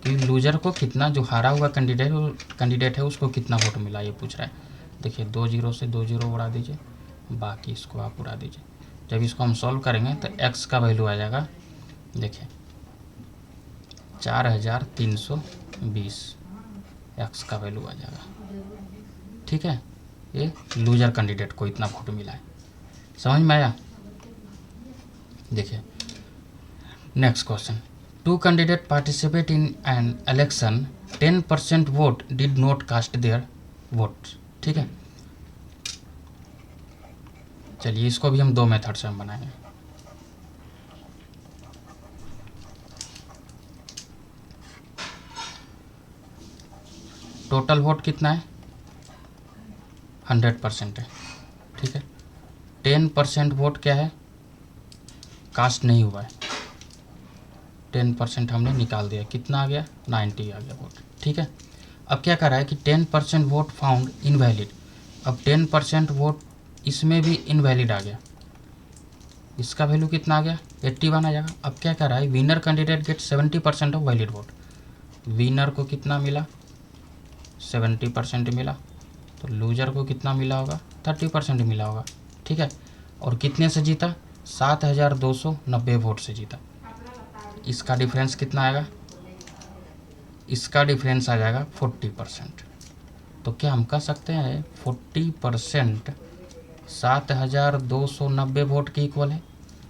कि लूजर को कितना, जो हारा हुआ कैंडिडेट है उसको कितना वोट मिला, ये पूछ रहा है। देखिए 2 जीरो से 2 जीरो उड़ा दीजिए, बाकी इसको आप उड़ा दीजिए। जब इसको हम सॉल्व करेंगे तो x का वैल्यू आ जाएगा, देखिए 4320 x का वैल्यू आ जाएगा, ठीक है। ये लूजर कैंडिडेट को इतना वोट मिला है। समझ में आया? देखिए next question, 2 candidate participate in an election, 10% vote did not cast their vote, ठीक है। चलिए इसको भी हम 2 मेथड से हम बनाएंगे। टोटल वोट कितना है, 100% है, ठीक है। 10% वोट क्या है, कास्ट नहीं हुआ है। 10% हमने निकाल दिया, कितना आ गया, 90 आ गया वोट, ठीक है। अब क्या कर रहा है कि 10% वोट फाउंड इनवैलिड। अब 10% वोट इसमें भी इनवैलिड आ गया, इसका वैल्यू कितना आ गया, 81 आ जाएगा। अब क्या कर रहा है, winner candidate get 70% of valid vote. Winner को कितना मिला, 70% मिला। तो लूजर को कितना मिला होगा, 30% मिला होगा, ठीक है। और कितने से जीता, 7,290 वोट से जीता। इसका डिफरेंस कितना आएगा, इसका डिफरेंस आ जाएगा 40%। तो क्या हम कह सकते हैं 40% 7,290 वोट के इक्वल है।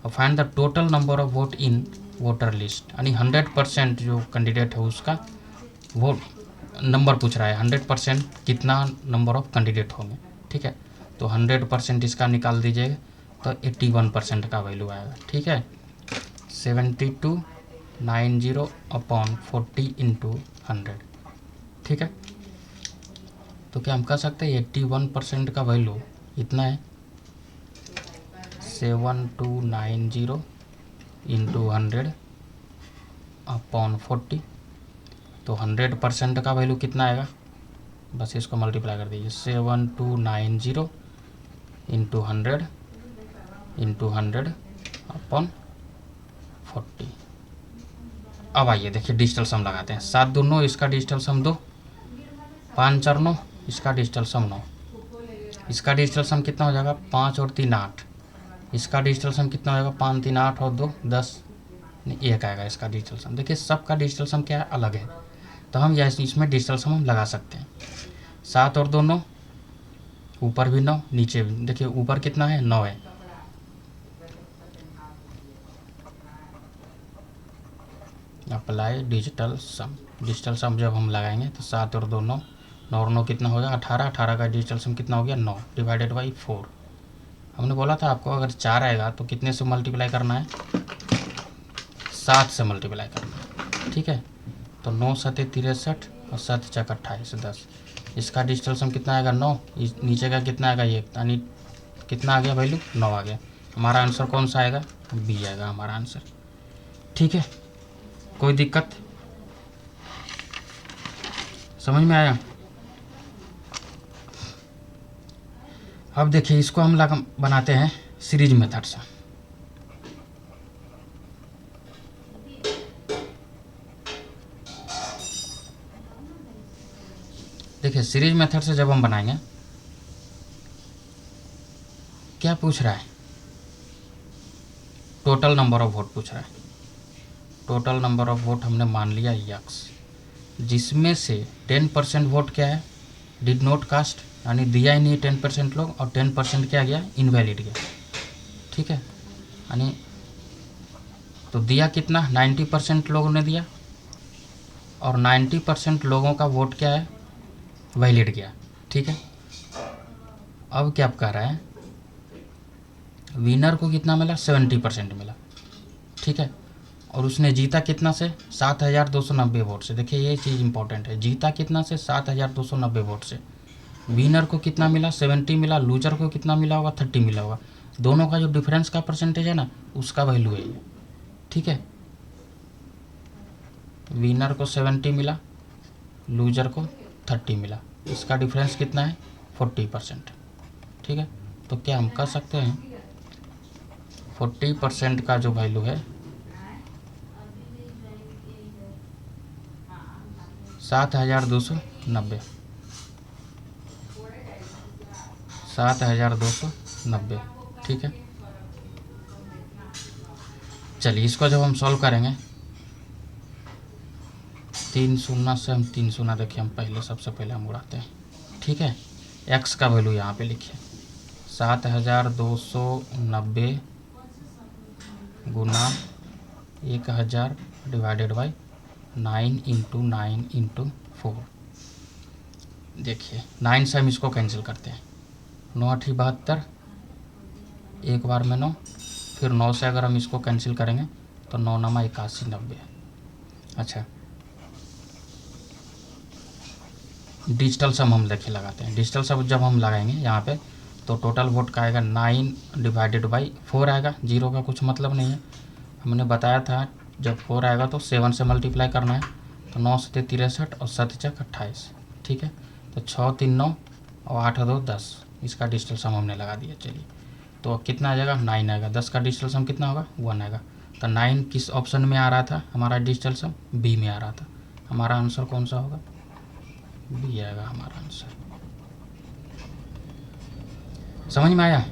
और find the total number of vote in voter list, यानी 100% जो कैंडिडेट है उसका वोट नंबर पूछ रहा है, 100% कितना नंबर ऑफ कैंडिडेट होंगे, ठीक है। तो 100% इसका निकाल दीजिएगा तो 81% का वैल्यू आएगा, ठीक है। 7290 अपॉन 40 इंटू 100, ठीक है। तो क्या हम कह सकते हैं 81% का वैल्यू इतना है, 7290 इंटू 100 अपॉन 40। तो 100% का वैल्यू कितना आएगा, बस इसको मल्टीप्लाई कर दीजिए, 7290 इंटू 100 अपॉन 40। अब आइए देखिए डिजिटल सम लगाते हैं। 7 2 9, इसका डिजिटल सम 2, 5 4 9, इसका डिजिटल सम 9। इसका डिजिटल सम कितना हो जाएगा, 5 और 3 8। इसका डिजिटल सम कितना हो जाएगा, 5 3 8 और 2 10, नहीं 1 आएगा इसका डिजिटल सम। देखिए सबका डिजिटल सम क्या है, अलग है। तो हम इसमें डिजिटल सम हम लगा सकते हैं। 7 और 2 9, ऊपर भी 9 नीचे भी, देखिए ऊपर कितना है, 9 है। अप्लाई डिजिटल सम, डिजिटल सम जब हम लगाएंगे तो 7 और 2 9, 9 और 9 कितना हो गया, 18। 18 का डिजिटल सम कितना हो गया, 9 डिवाइडेड बाई 4। हमने बोला था आपको अगर 4 आएगा तो कितने से मल्टीप्लाई करना है, 7 से मल्टीप्लाई करना है, ठीक है। तो 9 7 63 और 7 4 28 10। इसका डिजिटल सम कितना आएगा, 9। नीचे का कितना आएगा, ये यानी कितना आ गया वैल्यू, 9 आ गया। हमारा आंसर कौन सा आएगा, बी आएगा हमारा आंसर, ठीक है। कोई दिक्कत, समझ में आया? अब देखिए इसको हम बनाते हैं सीरीज मेथड से। देखिए सीरीज मेथड से जब हम बनाएंगे, क्या पूछ रहा है, टोटल नंबर ऑफ वोट पूछ रहा है। टोटल नंबर ऑफ वोट हमने मान लिया x, जिसमें से 10% वोट क्या है, डिड नॉट कास्ट, यानी दिया ही नहीं 10% लोग, और 10% क्या गया, इनवैलिड गया। ठीक है, यानी तो दिया कितना, 90% लोगों ने दिया, और 90% लोगों का वोट क्या है, वैलिड गया। ठीक है, अब क्या कह रहा है, विनर को कितना मिला, 70% मिला। ठीक है, और उसने जीता कितना से, 7290 वोट से। देखिए ये चीज़ इंपॉर्टेंट है, जीता कितना से, 7290 वोट से। विनर को कितना मिला, 70 मिला, लूजर को कितना मिला होगा, 30 मिला होगा। दोनों का जो डिफरेंस का परसेंटेज है ना, उसका वैल्यू है ये। ठीक है, विनर को 70 मिला, लूजर को 30 मिला, इसका डिफरेंस कितना है, 40%। ठीक है, तो क्या हम कह सकते हैं 40% का जो वैल्यू है 7290, 7290। ठीक है, चलिए इसको जब हम सॉल्व करेंगे, 3 शून्य से हम 3 शून्य, देखिए हम पहले सबसे पहले हम उड़ाते हैं। ठीक है, x का वैल्यू यहाँ पे लिखिए, 7290 गुना 1000 डिवाइडेड बाई 9 इंटू 9 इंटू 4। देखिए 9 से हम इसको कैंसिल करते हैं, 9 8 72, एक बार में 9, फिर 9 से अगर हम इसको कैंसिल करेंगे तो 9 9 81 90। अच्छा, डिजिटल सम हम देखिए लगाते हैं। डिजिटल सम जब हम लगाएंगे यहाँ पे, तो टोटल वोट का आएगा 9 डिवाइडेड बाई 4 आएगा, जीरो का कुछ मतलब नहीं है। हमने बताया था जब 4 आएगा तो 7 से मल्टीप्लाई करना है, तो 9 से 63 और 7 चक 28। ठीक है, तो 6 3 9 और 8 2 10, इसका डिजिटल सम हमने लगा दिया। चलिए तो कितना आ जाएगा, 9 आएगा। 10 का डिजिटल सम कितना होगा, 1 आएगा। तो 9 किस ऑप्शन में आ रहा था, हमारा डिजिटल सम बी में आ रहा था। हमारा आंसर कौन सा होगा, बी आएगा हमारा आंसर। समझ में आया।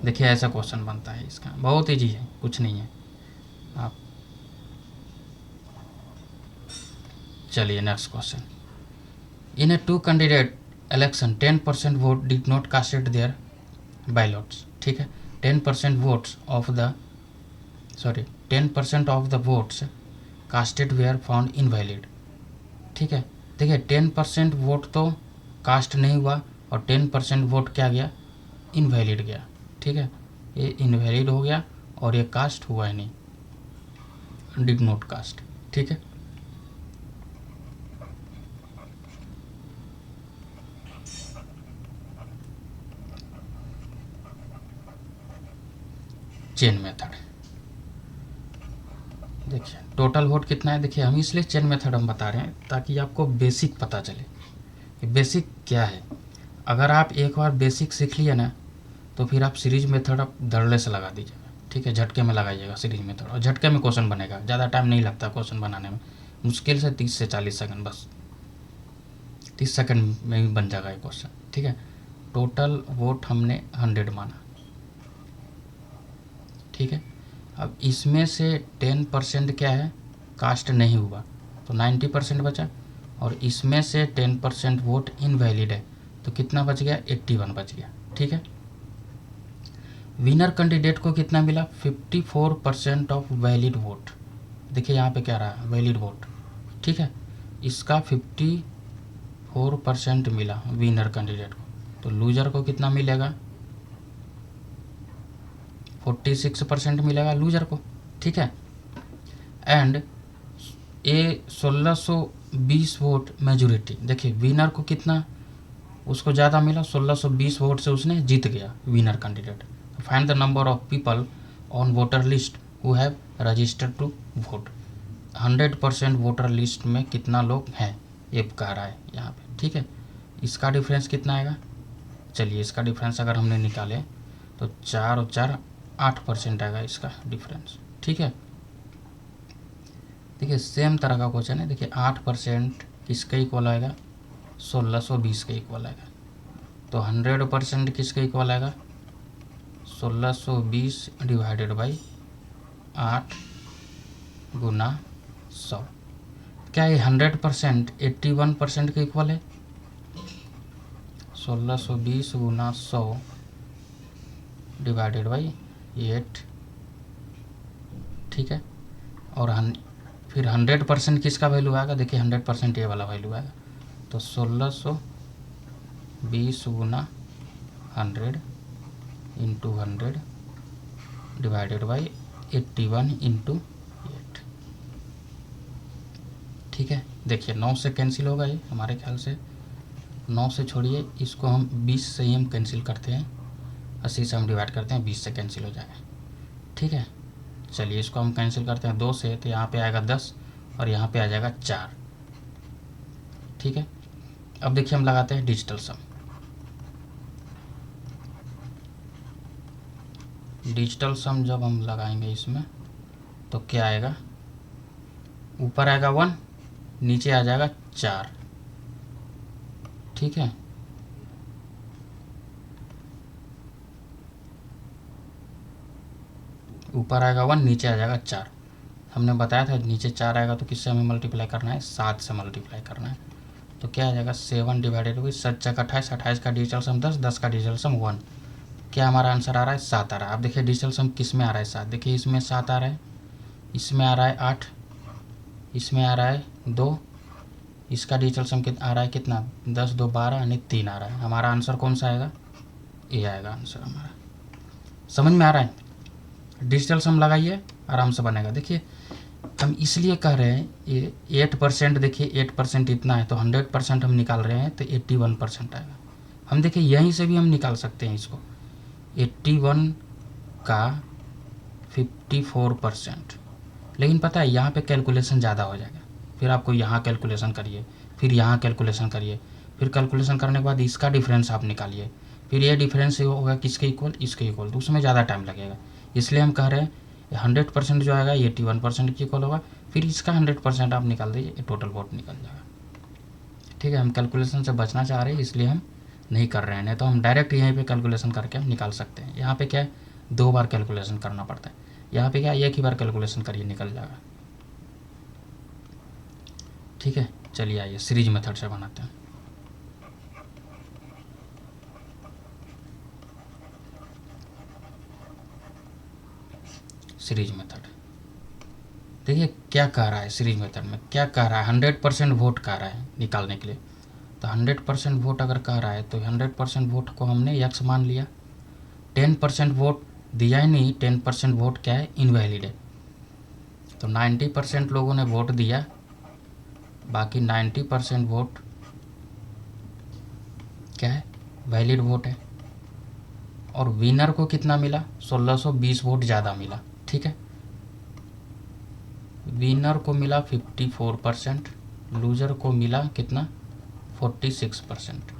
देखिए ऐसा क्वेश्चन बनता है, इसका बहुत ईजी है, कुछ नहीं है। आप चलिए next question. In a 2 candidate election 10% vote did not casted their ballots. ठीक है, 10% votes of the 10% of the votes casted were found invalid. ठीक है, देखिए 10% वोट तो कास्ट नहीं हुआ, और 10% वोट क्या गया, इनवैलिड गया। ठीक है, ये इनवैलिड हो गया, और ये कास्ट हुआ ही नहीं, डिड नॉट कास्ट। ठीक है, चेन मेथड। देखिए टोटल वोट कितना है, देखिए हम इसलिए चेन मेथड हम बता रहे हैं ताकि आपको बेसिक पता चले कि बेसिक क्या है। अगर आप एक बार बेसिक सीख लिए ना, तो फिर आप सीरीज मेथड आप धड़ल्ले से लगा दीजिएगा। ठीक है, झटके में लगाइएगा सीरीज मेथड, और झटके में क्वेश्चन बनेगा। ज़्यादा टाइम नहीं लगता क्वेश्चन बनाने में, मुश्किल से 30 से 40 सेकंड, बस 30 सेकंड में भी बन जाएगा ये क्वेश्चन। ठीक है, टोटल वोट हमने 100 माना। ठीक है, अब इसमें से 10% क्या है, कास्ट नहीं हुआ, तो 90% बचा, और इसमें से 10% वोट इनवैलिड है, तो कितना बच गया, 81 बच गया। ठीक है, विनर कैंडिडेट को कितना मिला, 54% ऑफ वैलिड वोट। देखिए यहाँ पे क्या रहा है, वैलिड वोट। ठीक है, इसका 54% मिला विनर कैंडिडेट को, तो लूजर को कितना मिलेगा, 46% मिलेगा लूजर को। ठीक है, एंड ए 1620 वोट मेजोरिटी। देखिए विनर को कितना, उसको ज़्यादा मिला, 1620 वोट से उसने जीत गया winner candidate. Find the number of people on voter list who have registered to vote. 100% voter list में कितना लोग हैं, ये कह रहा है यहाँ पे। ठीक है, इसका डिफरेंस कितना आएगा, चलिए इसका डिफरेंस अगर हमने निकाले तो 4 और 4 8% आएगा इसका डिफरेंस। ठीक है, देखिए सेम तरह का क्वेश्चन है। देखिए 8% किसके इक्वल आएगा, 1620 के इक्वल आएगा। तो 100% किसके इक्वल आएगा, 1620 डिवाइडेड बाई 8 गुना 100। क्या ये 100% 81% के इक्वल है, 1620 गुना 100 डिवाइडेड बाई 8। ठीक है, और फिर 100% किसका वैल्यू आएगा, देखिए 100% ये वाला वैल्यू आएगा। तो 1620 गुना 100 इंटू 100 डिवाइडेड बाई 81 इंटू 8। ठीक है, देखिए 9 से कैंसिल होगा ये हमारे ख्याल से। 9 से छोड़िए, इसको हम 20 से ही हम कैंसिल करते हैं, 80 से हम डिवाइड करते हैं, 20 से कैंसिल हो जाएगा। ठीक है, चलिए इसको हम कैंसिल करते हैं 2 से, तो यहाँ पे आएगा 10 और यहाँ पे आ जाएगा 4। ठीक है, अब देखिए हम लगाते हैं डिजिटल सम। डिजिटल सम जब हम लगाएंगे इसमें तो क्या आएगा, ऊपर आएगा 1, नीचे आ जाएगा 4। ठीक है, ऊपर आएगा 1, नीचे आ जाएगा 4। हमने बताया था नीचे 4 आएगा तो किससे हमें मल्टीप्लाई करना है, 7 से मल्टीप्लाई करना है। तो क्या आ जाएगा, 7 डिवाइडेड बाई 7 चक 28, 28 का डिजिटल सम 10, 10 का डिजिटल सम 1। क्या हमारा आंसर आ रहा है, 7 आ रहा है। अब देखिए डिजिटल सम किस में आ रहा है, 7। देखिए इसमें 7 आ रहा है, इसमें आ रहा है 8, इसमें आ रहा है 2, इसका डिजिटल सम आ रहा है कितना, 10 2 12 यानी 3 आ रहा है। हमारा आंसर कौन सा आएगा, ये आएगा आंसर हमारा। समझ में आ रहा है, डिजिटल सम लगाइए आराम से बनेगा। देखिए हम इसलिए कह रहे हैं ये 8%, देखिए 8% इतना है तो 100% हम निकाल रहे हैं तो 81% आएगा। हम देखिए यहीं से भी हम निकाल सकते हैं इसको, 81 का 54%। लेकिन पता है यहाँ पे कैलकुलेशन ज़्यादा हो जाएगा, फिर आपको यहाँ कैलकुलेशन करिए, फिर यहाँ कैलकुलेशन करिए, फिर कैलकुलेशन करने के बाद इसका डिफरेंस आप निकालिए, फिर ये डिफरेंस होगा किसके इक्वल, इसके इक्वल, तो उसमें ज़्यादा टाइम लगेगा। इसलिए हम कह रहे हैं 100% जो आएगा 81% के इक्वल होगा, फिर इसका 100% आप निकाल दीजिए, टोटल वोट निकल जाएगा। ठीक है, हम कैलकुलेशन से बचना चाह रहे हैं इसलिए हम नहीं कर रहे हैं, नहीं तो हम डायरेक्ट यहीं पे कैलकुलेशन करके हम निकाल सकते हैं। यहाँ पे क्या है, 2 बार कैलकुलेशन करना पड़ता है, यहाँ पे क्या एक ही बार कैलकुलेशन करिए निकल जाएगा। ठीक है, चलिए आइए सीरीज मेथड से बनाते हैं। सीरीज मेथड, देखिए क्या कह रहा है सीरीज मेथड में, क्या कह रहा है, 100% वोट कह रहा है निकालने के लिए। तो 100% वोट अगर कह रहा है तो 100% वोट को हमने यक्स मान लिया। 10% वोट दिया ही नहीं, 10% वोट क्या है, इनवैलिड है। तो 90% लोगों ने वोट दिया, बाकी 90% वोट क्या है, वैलिड वोट है। और विनर को कितना मिला, 1620 वोट ज़्यादा मिला। ठीक है, विनर को मिला 54%, लूज़र को मिला कितना, 46%।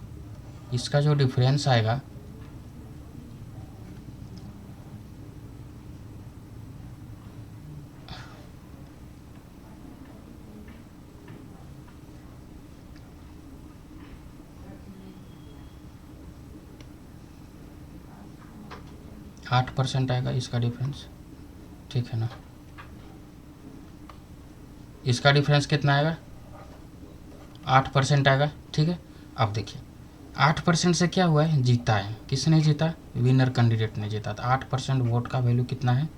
इसका जो डिफरेंस आएगा, आठ % आएगा इसका डिफरेंस। ठीक है ना, इसका डिफरेंस कितना आएगा, 8% आएगा। ठीक है, अब देखिए 8% से क्या हुआ है, जीता है, किसने जीता, विनर कैंडिडेट ने जीता। तो 8% वोट का वैल्यू कितना है,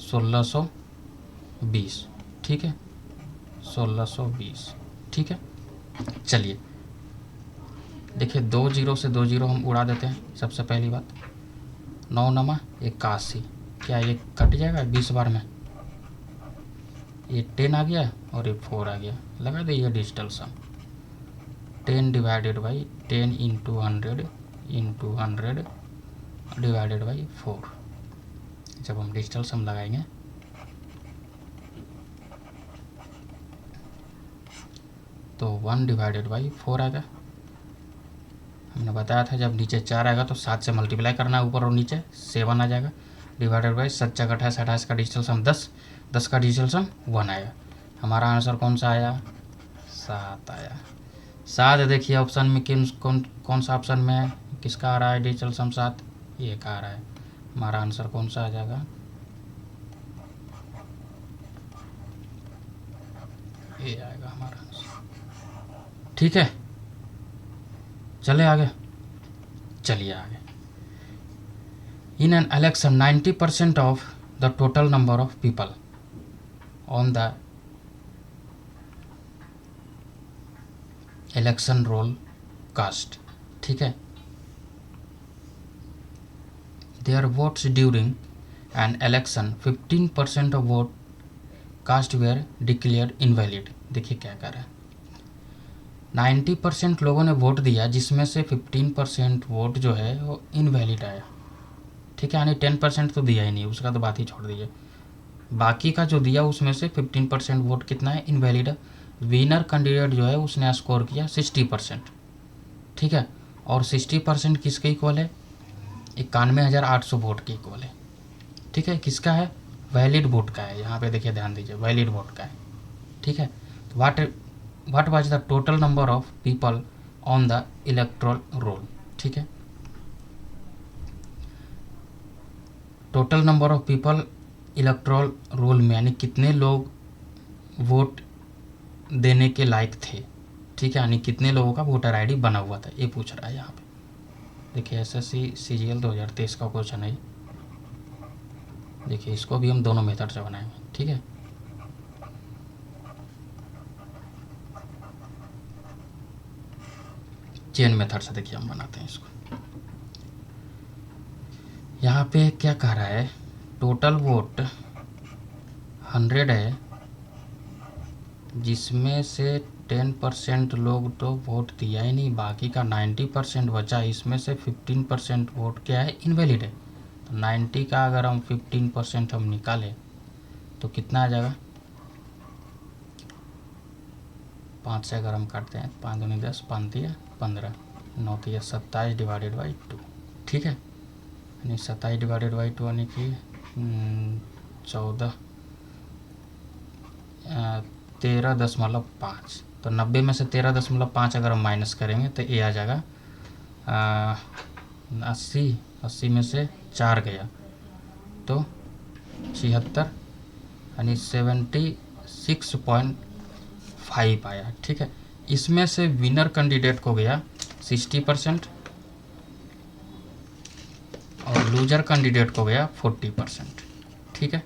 1620। ठीक है, 1620। ठीक है, चलिए देखिए 2 जीरो से 2 जीरो हम उड़ा देते हैं। सबसे पहली बात, 9 नमा 81, क्या ये कट जाएगा 20 बार में, ये 10 आ गया और ये 4 आ गया। लगा दीजिए digital sum, 10 divided by 10 into 100 divided by 4। जब हम डिजिटल सम लगाएंगे तो 1 डिवाइडेड बाई 4 आएगा। मैंने बताया था जब नीचे 4 आएगा तो 7 से मल्टीप्लाई करना है, ऊपर और नीचे 7 आ जाएगा, डिवाइडेड बाई 7 चक 28, 28 का डिजिटल सम 10, 10 का डिजिटल सम 1 आएगा। हमारा आंसर कौन सा आया? 7 आया। 7 देखिए ऑप्शन में कौन सा ऑप्शन में है, किसका आ रहा है डिजिटल सम 7? ये का आ रहा है। हमारा आंसर कौन सा आ जाएगा? ये आएगा हमारा आंसर। ठीक है, चले आगे। चलिए आगे। In an election, 90% of the total number of people on the election roll cast, ठीक है, their votes during an election, 15% of vote cast were declared invalid। देखिए क्या कर रहा है, 90% लोगों ने वोट दिया जिसमें से 15% वोट जो है वो इनवैलिड आया। ठीक है, यानी 10% तो दिया ही नहीं, उसका तो बात ही छोड़ दीजिए। बाकी का जो दिया उसमें से 15% वोट कितना है? इनवैलिड है। विनर कैंडिडेट जो है उसने स्कोर किया 60%। ठीक है, और 60% किसके इक्वल है? 91,800 वोट के इक्वल है। ठीक है, किसका है? वैलिड वोट का है। यहाँ पे देखिए, ध्यान दीजिए, वैलिड वोट का है। ठीक है, तो what was the total number of people on the electoral roll. ठीक है, total number of people electoral roll में यानी कितने लोग वोट देने के लायक थे। ठीक है, यानी कितने लोगों का वोटर आईडी बना हुआ था, ये पूछ रहा है यहाँ पे। देखिए एसएससी सीजीएल 2023 का क्वेश्चन है। देखिए इसको भी हम दोनों मेथड से बनाएंगे। ठीक है, चेन मेथड से देखिए हम बनाते हैं इसको। यहाँ पे क्या कह रहा है, टोटल वोट 100 है जिसमें से 10% लोग तो वोट दिया ही नहीं, बाकी का 90% बचा। इसमें से 15% वोट क्या है? इनवैलिड है। तो 90 का अगर हम 15% हम निकालें तो कितना आ जाएगा? 5 से अगर हम काटते हैं, 5 दूनी 10, 5 दिया 15, 9 दिया 27 डिवाइडेड बाई 2। ठीक है, यानी 27 डिवाइडेड बाई 2 यानी कि 13.5। तो 90 में से 13.5 अगर हम माइनस करेंगे तो ये आ जाएगा 80 में से 4 गया तो 76, यानी 76.5 आया। ठीक है, इसमें से विनर कैंडिडेट को गया 60% और लूजर कैंडिडेट को गया 40%। ठीक है,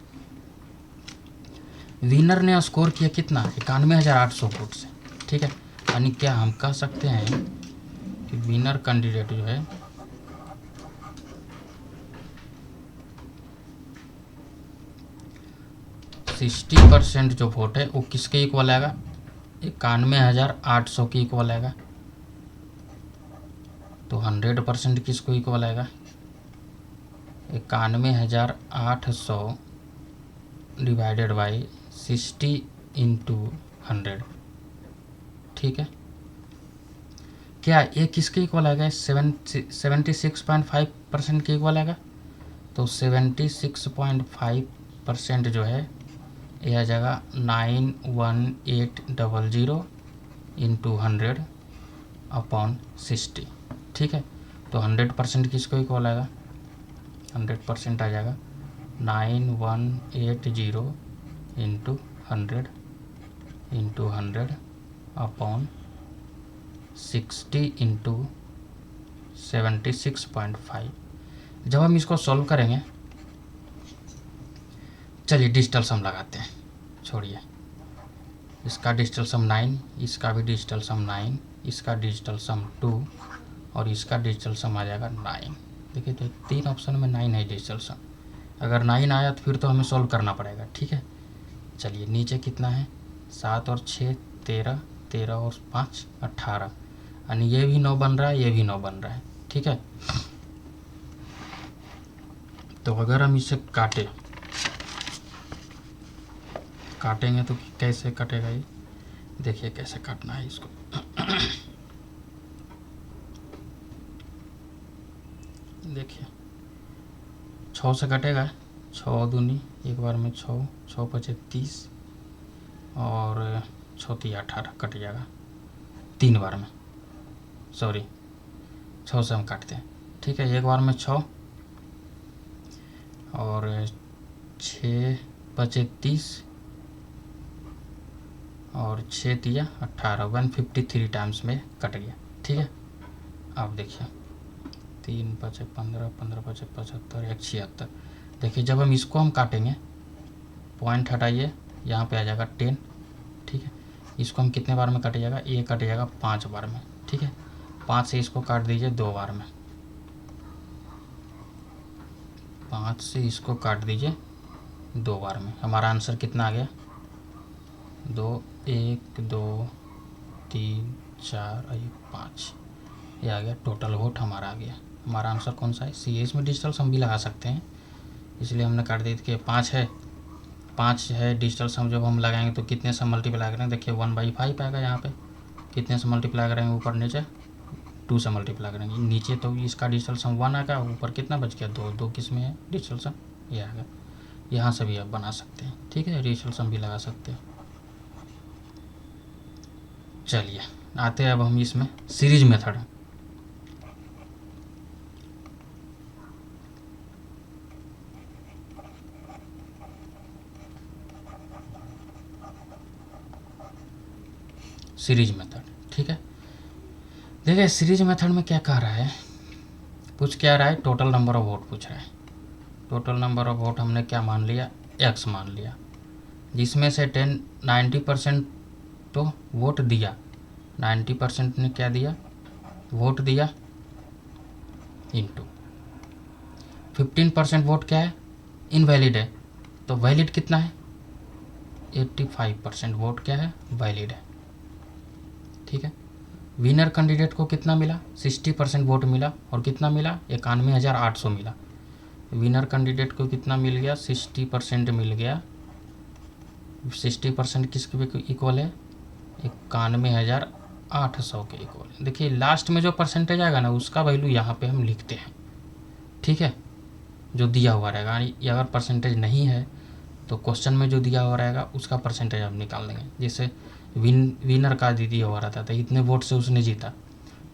विनर ने स्कोर किया कितना? 91,800 वोट से। ठीक है, यानी क्या हम कह सकते हैं कि विनर कैंडिडेट जो है सिक्सटी % जो वोट है वो किसके इक्वल आएगा? 91,800 के इक्वल आएगा। तो 100% किसको इक्वल आएगा? 91,800 डिवाइडेड बाई 60 इंटू 100। ठीक है, क्या ये किसके इक्वल आएगा? 76.5% के इक्वल आएगा। तो 76.5% जो है ये आ जाएगा 91800 इंटू 100 अपॉन 60। ठीक है, तो 100% किसको इक्वल आएगा? 100% आ जाएगा 9180 इंटू 100 अपॉन 60 इंटू 76.5। जब हम इसको सॉल्व करेंगे, चलिए डिजिटल सम लगाते हैं, छोड़िए। इसका डिजिटल सम 9, इसका भी डिजिटल सम 9, इसका डिजिटल सम 2 और इसका डिजिटल सम आ जाएगा 9। देखिए तो 3 ऑप्शन में 9 है डिजिटल सम। अगर 9 आया तो फिर तो हमें सॉल्व करना पड़ेगा। ठीक है, चलिए नीचे कितना है? 7 और 6 13, 13 और 5 18, यानी ये भी 9 बन रहा है, ये भी 9 बन रहा है। ठीक है, तो अगर हम इसे काटेंगे तो कैसे कटेगा ये? देखिए कैसे काटना है इसको। देखिए 6 से कटेगा, 6 दूनी एक बार में 6, 6 पचे 30 और 6 तिया 18 कट जाएगा 3 बार में, सॉरी 6 से हम काटते हैं, ठीक है। एक बार में 6 और 6 पचे 30 और 6 तिया 18, 153 टाइम्स में कट गया, ठीक है। अब देखिए 3 पचे 15, 15 पचे 75, 1 76। देखिए जब हम इसको हम काटेंगे, पॉइंट हटाइए, यहाँ पे आ जाएगा 10, ठीक है। इसको हम कितने बार में कट जाएगा, ये कट जाएगा 5 बार में, ठीक है। 5 से इसको काट दीजिए 2 बार में, 5 से इसको काट दीजिए 2 बार में। हमारा आंसर कितना आ गया, 2, 1, 2, 3, 4 और 5, ये आ गया टोटल वोट हमारा आ गया। हमारा आंसर कौन सा है, सी। इसमें डिजिटल सम भी लगा सकते हैं, इसलिए हमने काट दी कि 5 है, 5 है डिजिटल सम। जब हम लगाएंगे तो कितने से मल्टीप्लाई करेंगे, देखिए 1/5 आएगा यहाँ पे, कितने से मल्टीप्लाई करेंगे, ऊपर नीचे 2 से मल्टीप्लाई करेंगे, नीचे तो इसका डिजिटल सम 1 आएगा, ऊपर कितना बच गया 2, 2 किस में है डिजिटल सम, ये आएगा। यहाँ से भी आप बना सकते हैं, ठीक है, डिजिटल सम भी लगा सकते हैं। चलिए आते हैं अब हम इसमें सीरीज मेथड। सीरीज मेथड, ठीक है। देखिए सीरीज मेथड में क्या कह रहा है, पूछ क्या रहा है, टोटल नंबर ऑफ वोट पूछ रहा है। टोटल नंबर ऑफ वोट हमने क्या मान लिया, x मान लिया, जिसमें से 90% तो वोट दिया, 90% ने क्या दिया, वोट दिया, इंटू 15% वोट क्या है, इनवैलिड है, तो वैलिड कितना है, 85% वोट क्या है, वैलिड है, ठीक है। विनर कैंडिडेट को कितना मिला, 60% वोट मिला, और कितना मिला, 91,800 मिला। विनर कैंडिडेट को कितना मिल गया, 60% मिल गया, 60% किसके इक्वल है, 91,800 के इक्वल। देखिए लास्ट में जो परसेंटेज आएगा ना, उसका वैल्यू यहाँ पे हम लिखते हैं, ठीक है, जो दिया हुआ रहेगा। अगर परसेंटेज नहीं है तो क्वेश्चन में जो दिया हुआ रहेगा उसका परसेंटेज हम निकाल देंगे। जैसे विनर का दिया हुआ रहता था, इतने वोट से उसने जीता,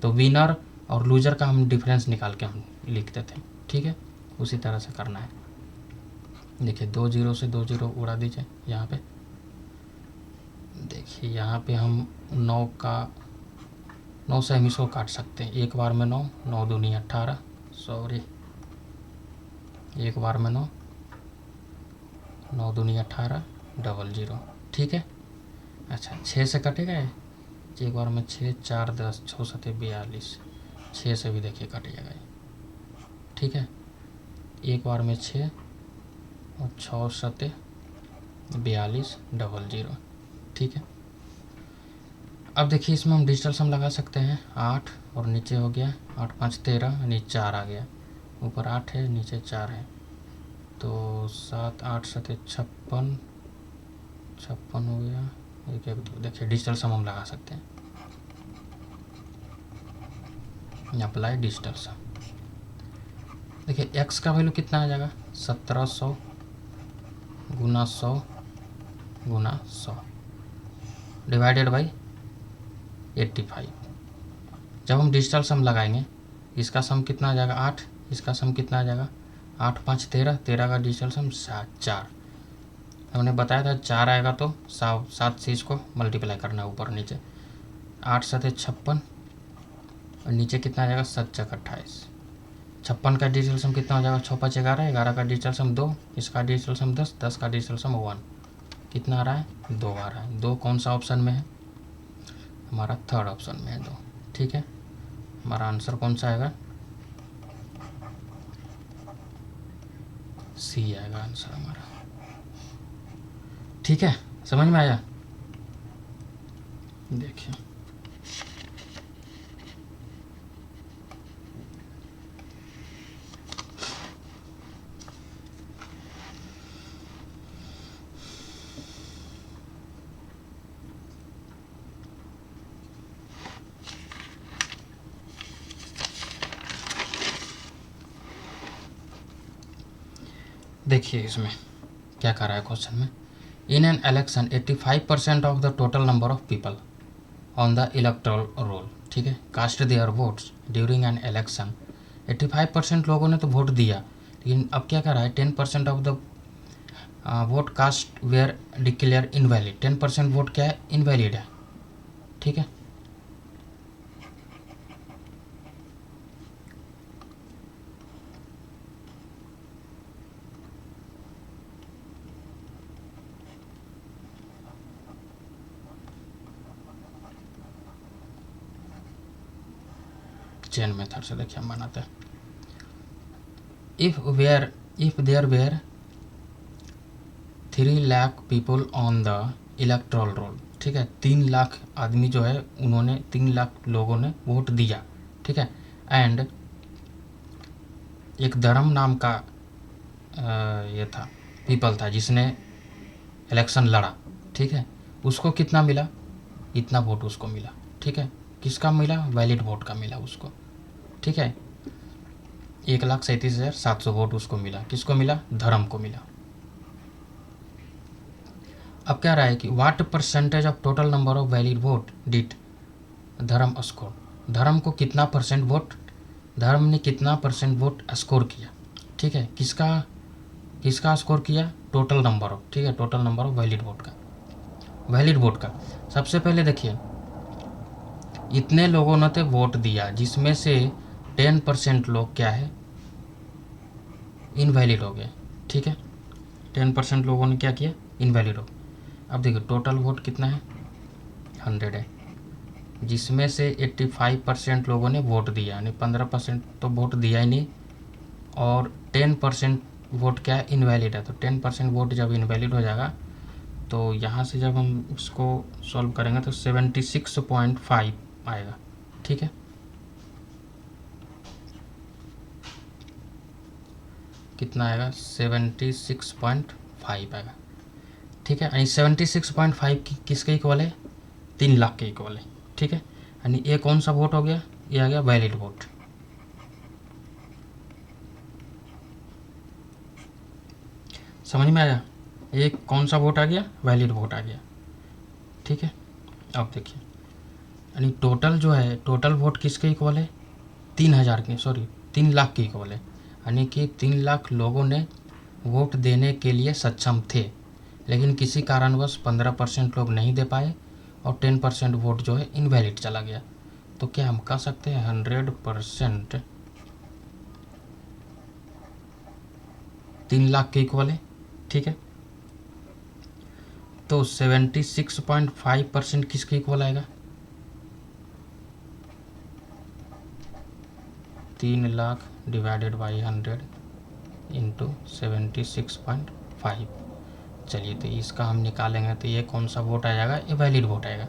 तो विनर और लूजर का हम डिफरेंस निकाल के हम लिखते थे, ठीक है। उसी तरह से करना है। देखिए 2 0 से 2 0 उड़ा दीजिए यहाँ पे। देखिए यहाँ पे हम 9 से हम इसको काट सकते हैं, एक बार में 9, 9 दूनी 18, सॉरी एक बार में 9, 9 दूनी 18, 00, ठीक है। अच्छा 6 से कटेगा ये, एक बार में 6, 4 10, 6 7 42, 6 से भी देखिए कट जाएगा ये, ठीक है। एक बार में 6 और 6 7 42, 00, ठीक है। अब देखिए इसमें हम डिजिटल सम लगा सकते हैं, 8 और नीचे हो गया 8 5 13, नीचे 4 आ गया, ऊपर 8 है नीचे 4 है, तो 7 8 7 56 हो गया, एक 1 2। देखिए डिजिटल सम हम लगा सकते हैं, अप्लाई डिजिटल सम। देखिए x का वैल्यू कितना आ जाएगा, 1700 गुना 100 गुना 100 डिवाइडेड बाई 85। जब हम डिजिटल सम लगाएंगे, इसका सम कितना आ जाएगा 8, इसका सम कितना आ जाएगा 8 5 13, 13 का डिजिटल सम 4। हमने बताया था 4 आएगा तो 7 से इसको मल्टीप्लाई करना है ऊपर नीचे, 8 7 56 और नीचे कितना आ जाएगा 7 4 28। 56 का डिजिटल सम कितना हो जाएगा, 6 5 11, 11 का डिजिटल सम 2, इसका डिजिटल सम 10, 10 का डिजिटल सम 1, कितना आ रहा है 2 आ रहा है। 2 कौन सा ऑप्शन में है, हमारा थर्ड ऑप्शन में है 2, ठीक है। हमारा आंसर कौन सा आएगा, सी आएगा आंसर हमारा, ठीक है। समझ में आया, देखिए देखिए इसमें क्या कह रहा है क्वेश्चन में, in an election 85% of the total number of people on the electoral roll, ठीक है, cast their votes during an election. 85% लोगों ने तो वोट दिया, लेकिन अब क्या कर रहा है, 10% of the vote cast were declared invalid. 10% vote क्या है, इनवैलिड है, ठीक है। चेन मेथड से देखिए हम बनाते हैं। If there were 3 lakh people on the electoral roll, ठीक है, 3 लाख आदमी जो है उन्होंने 3 लाख लोगों ने वोट दिया, ठीक है। एंड एक धर्म नाम का ये था, पीपल था जिसने इलेक्शन लड़ा, ठीक है, उसको कितना मिला, इतना वोट उसको मिला, ठीक है। किसका मिला, वैलिड वोट का मिला उसको, ठीक है। 1,37,700 वोट उसको मिला, किसको मिला, धर्म को मिला। अब क्या रहा है कि what percentage of total number of valid vote did धर्म स्कोर, धर्म को कितना परसेंट वोट, धर्म ने कितना परसेंट वोट स्कोर किया, ठीक है। किसका स्कोर किया, टोटल नंबर ऑफ, ठीक है, total number of valid vote का, वैलिड वोट का। सबसे पहले देखिए इतने लोगों ने तो वोट दिया, जिसमें से 10% लोग क्या है, इनवैलिड हो गए, ठीक है। 10% लोगों ने क्या किया, इनवैलिड हो। अब देखिए टोटल वोट कितना है, 100 है, जिसमें से 85% लोगों ने वोट दिया, यानी 15% तो वोट दिया ही नहीं, और 10% वोट क्या है, इनवैलिड है। तो 10% वोट जब इनवैलिड हो जाएगा तो यहाँ से जब हम इसको सॉल्व करेंगे तो 76.5 आएगा, ठीक है। कितना आएगा, 76.5 आएगा, ठीक है। यानी 76.5 किसके इक्वल है, 3 लाख के इक्वल है, ठीक है। यानी ये कौन सा वोट हो गया, ये आ गया वैलिड वोट। समझ में आया, ये कौन सा वोट आ गया, वैलिड वोट आ गया, ठीक है। अब देखिए यानी टोटल जो है, टोटल वोट किसके इक्वल है, 3,000 के, सॉरी 3 लाख के इक्वल है। यानी कि 3 लाख लोगों ने वोट देने के लिए सक्षम थे, लेकिन किसी कारणवश 15% लोग नहीं दे पाए और 10% वोट जो है इनवैलिड चला गया। तो क्या हम कह सकते हैं 100% 3 लाख के इक्वल है, ठीक है। तो 76.5% किसके इक्वल आएगा, 3 लाख डिवाइडेड बाई 100 इंटू 76.5। चलिए तो इसका हम निकालेंगे तो ये कौन सा वोट आ जाएगा, ये वैलिड वोट आएगा।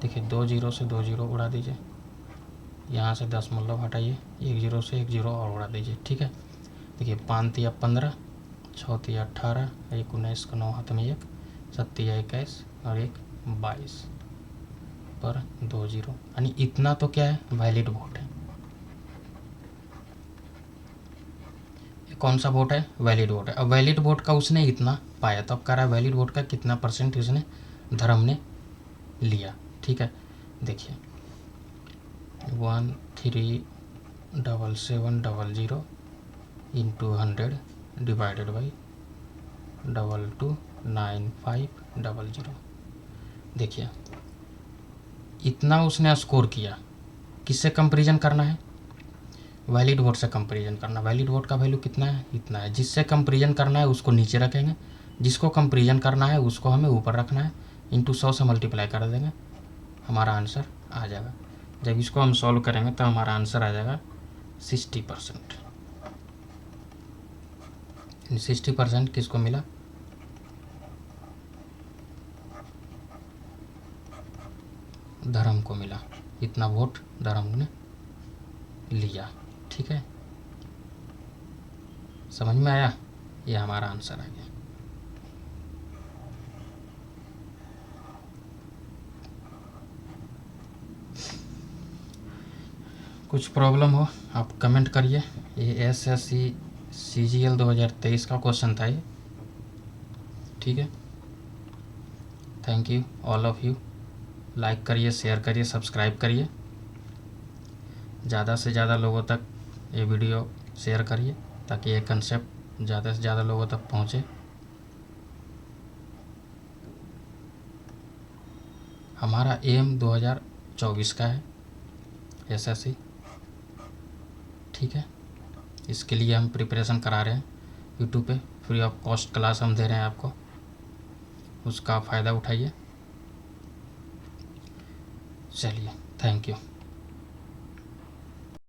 देखिए 2 जीरो से 2 जीरो उड़ा दीजिए, यहाँ से 10 हटाइए, 1 जीरो से 1 जीरो और उड़ा दीजिए, ठीक है। देखिए 5 तिया 15, 6 तिया 18, 1 19 का 9 हाथ में 1, 7 तिया 21 और 1 22 पर 2 जीरो, यानी इतना तो क्या है, वैलिड वोट है। कौन सा वोट है, वैलिड वोट है। अब वैलिड वोट का उसने इतना पाया, तो अब कह रहा है वैलिड वोट का कितना परसेंट उसने धर्म ने लिया, ठीक है। देखिए 137700 इंटू 100 डिवाइडेड बाई 229500। देखिए इतना उसने स्कोर किया, किससे कंपेरिजन करना है, वैलिड वोट से कंपेरिजन करना। वैलिड वोट का वैल्यू कितना है, इतना है। जिससे कंपेरिजन करना है उसको नीचे रखेंगे, जिसको कंपेरिजन करना है उसको हमें ऊपर रखना है, इंटू 100 से मल्टीप्लाई कर देंगे, हमारा आंसर आ जाएगा। जब इसको हम सॉल्व करेंगे तो हमारा आंसर आ जाएगा 60%। 60% किसको मिला, धर्म को मिला, इतना वोट धर्म ने लिया, ठीक है। समझ में आया, ये हमारा आंसर आ गया। कुछ प्रॉब्लम हो आप कमेंट करिए। ये SSC CGL 2023 का क्वेश्चन था ये, ठीक है। Thank you all of you. Like करिए, शेयर करिए, सब्सक्राइब करिए, ज़्यादा से ज़्यादा लोगों तक ये वीडियो शेयर करिए ताकि ये कंसेप्ट ज़्यादा से ज़्यादा लोगों तक पहुँचे। हमारा एम 2024 का है SSC, ठीक है। इसके लिए हम प्रिपरेशन करा रहे हैं यूट्यूब पे, फ्री ऑफ कॉस्ट क्लास हम दे रहे हैं आपको, उसका फ़ायदा उठाइए। चलिए, थैंक यू।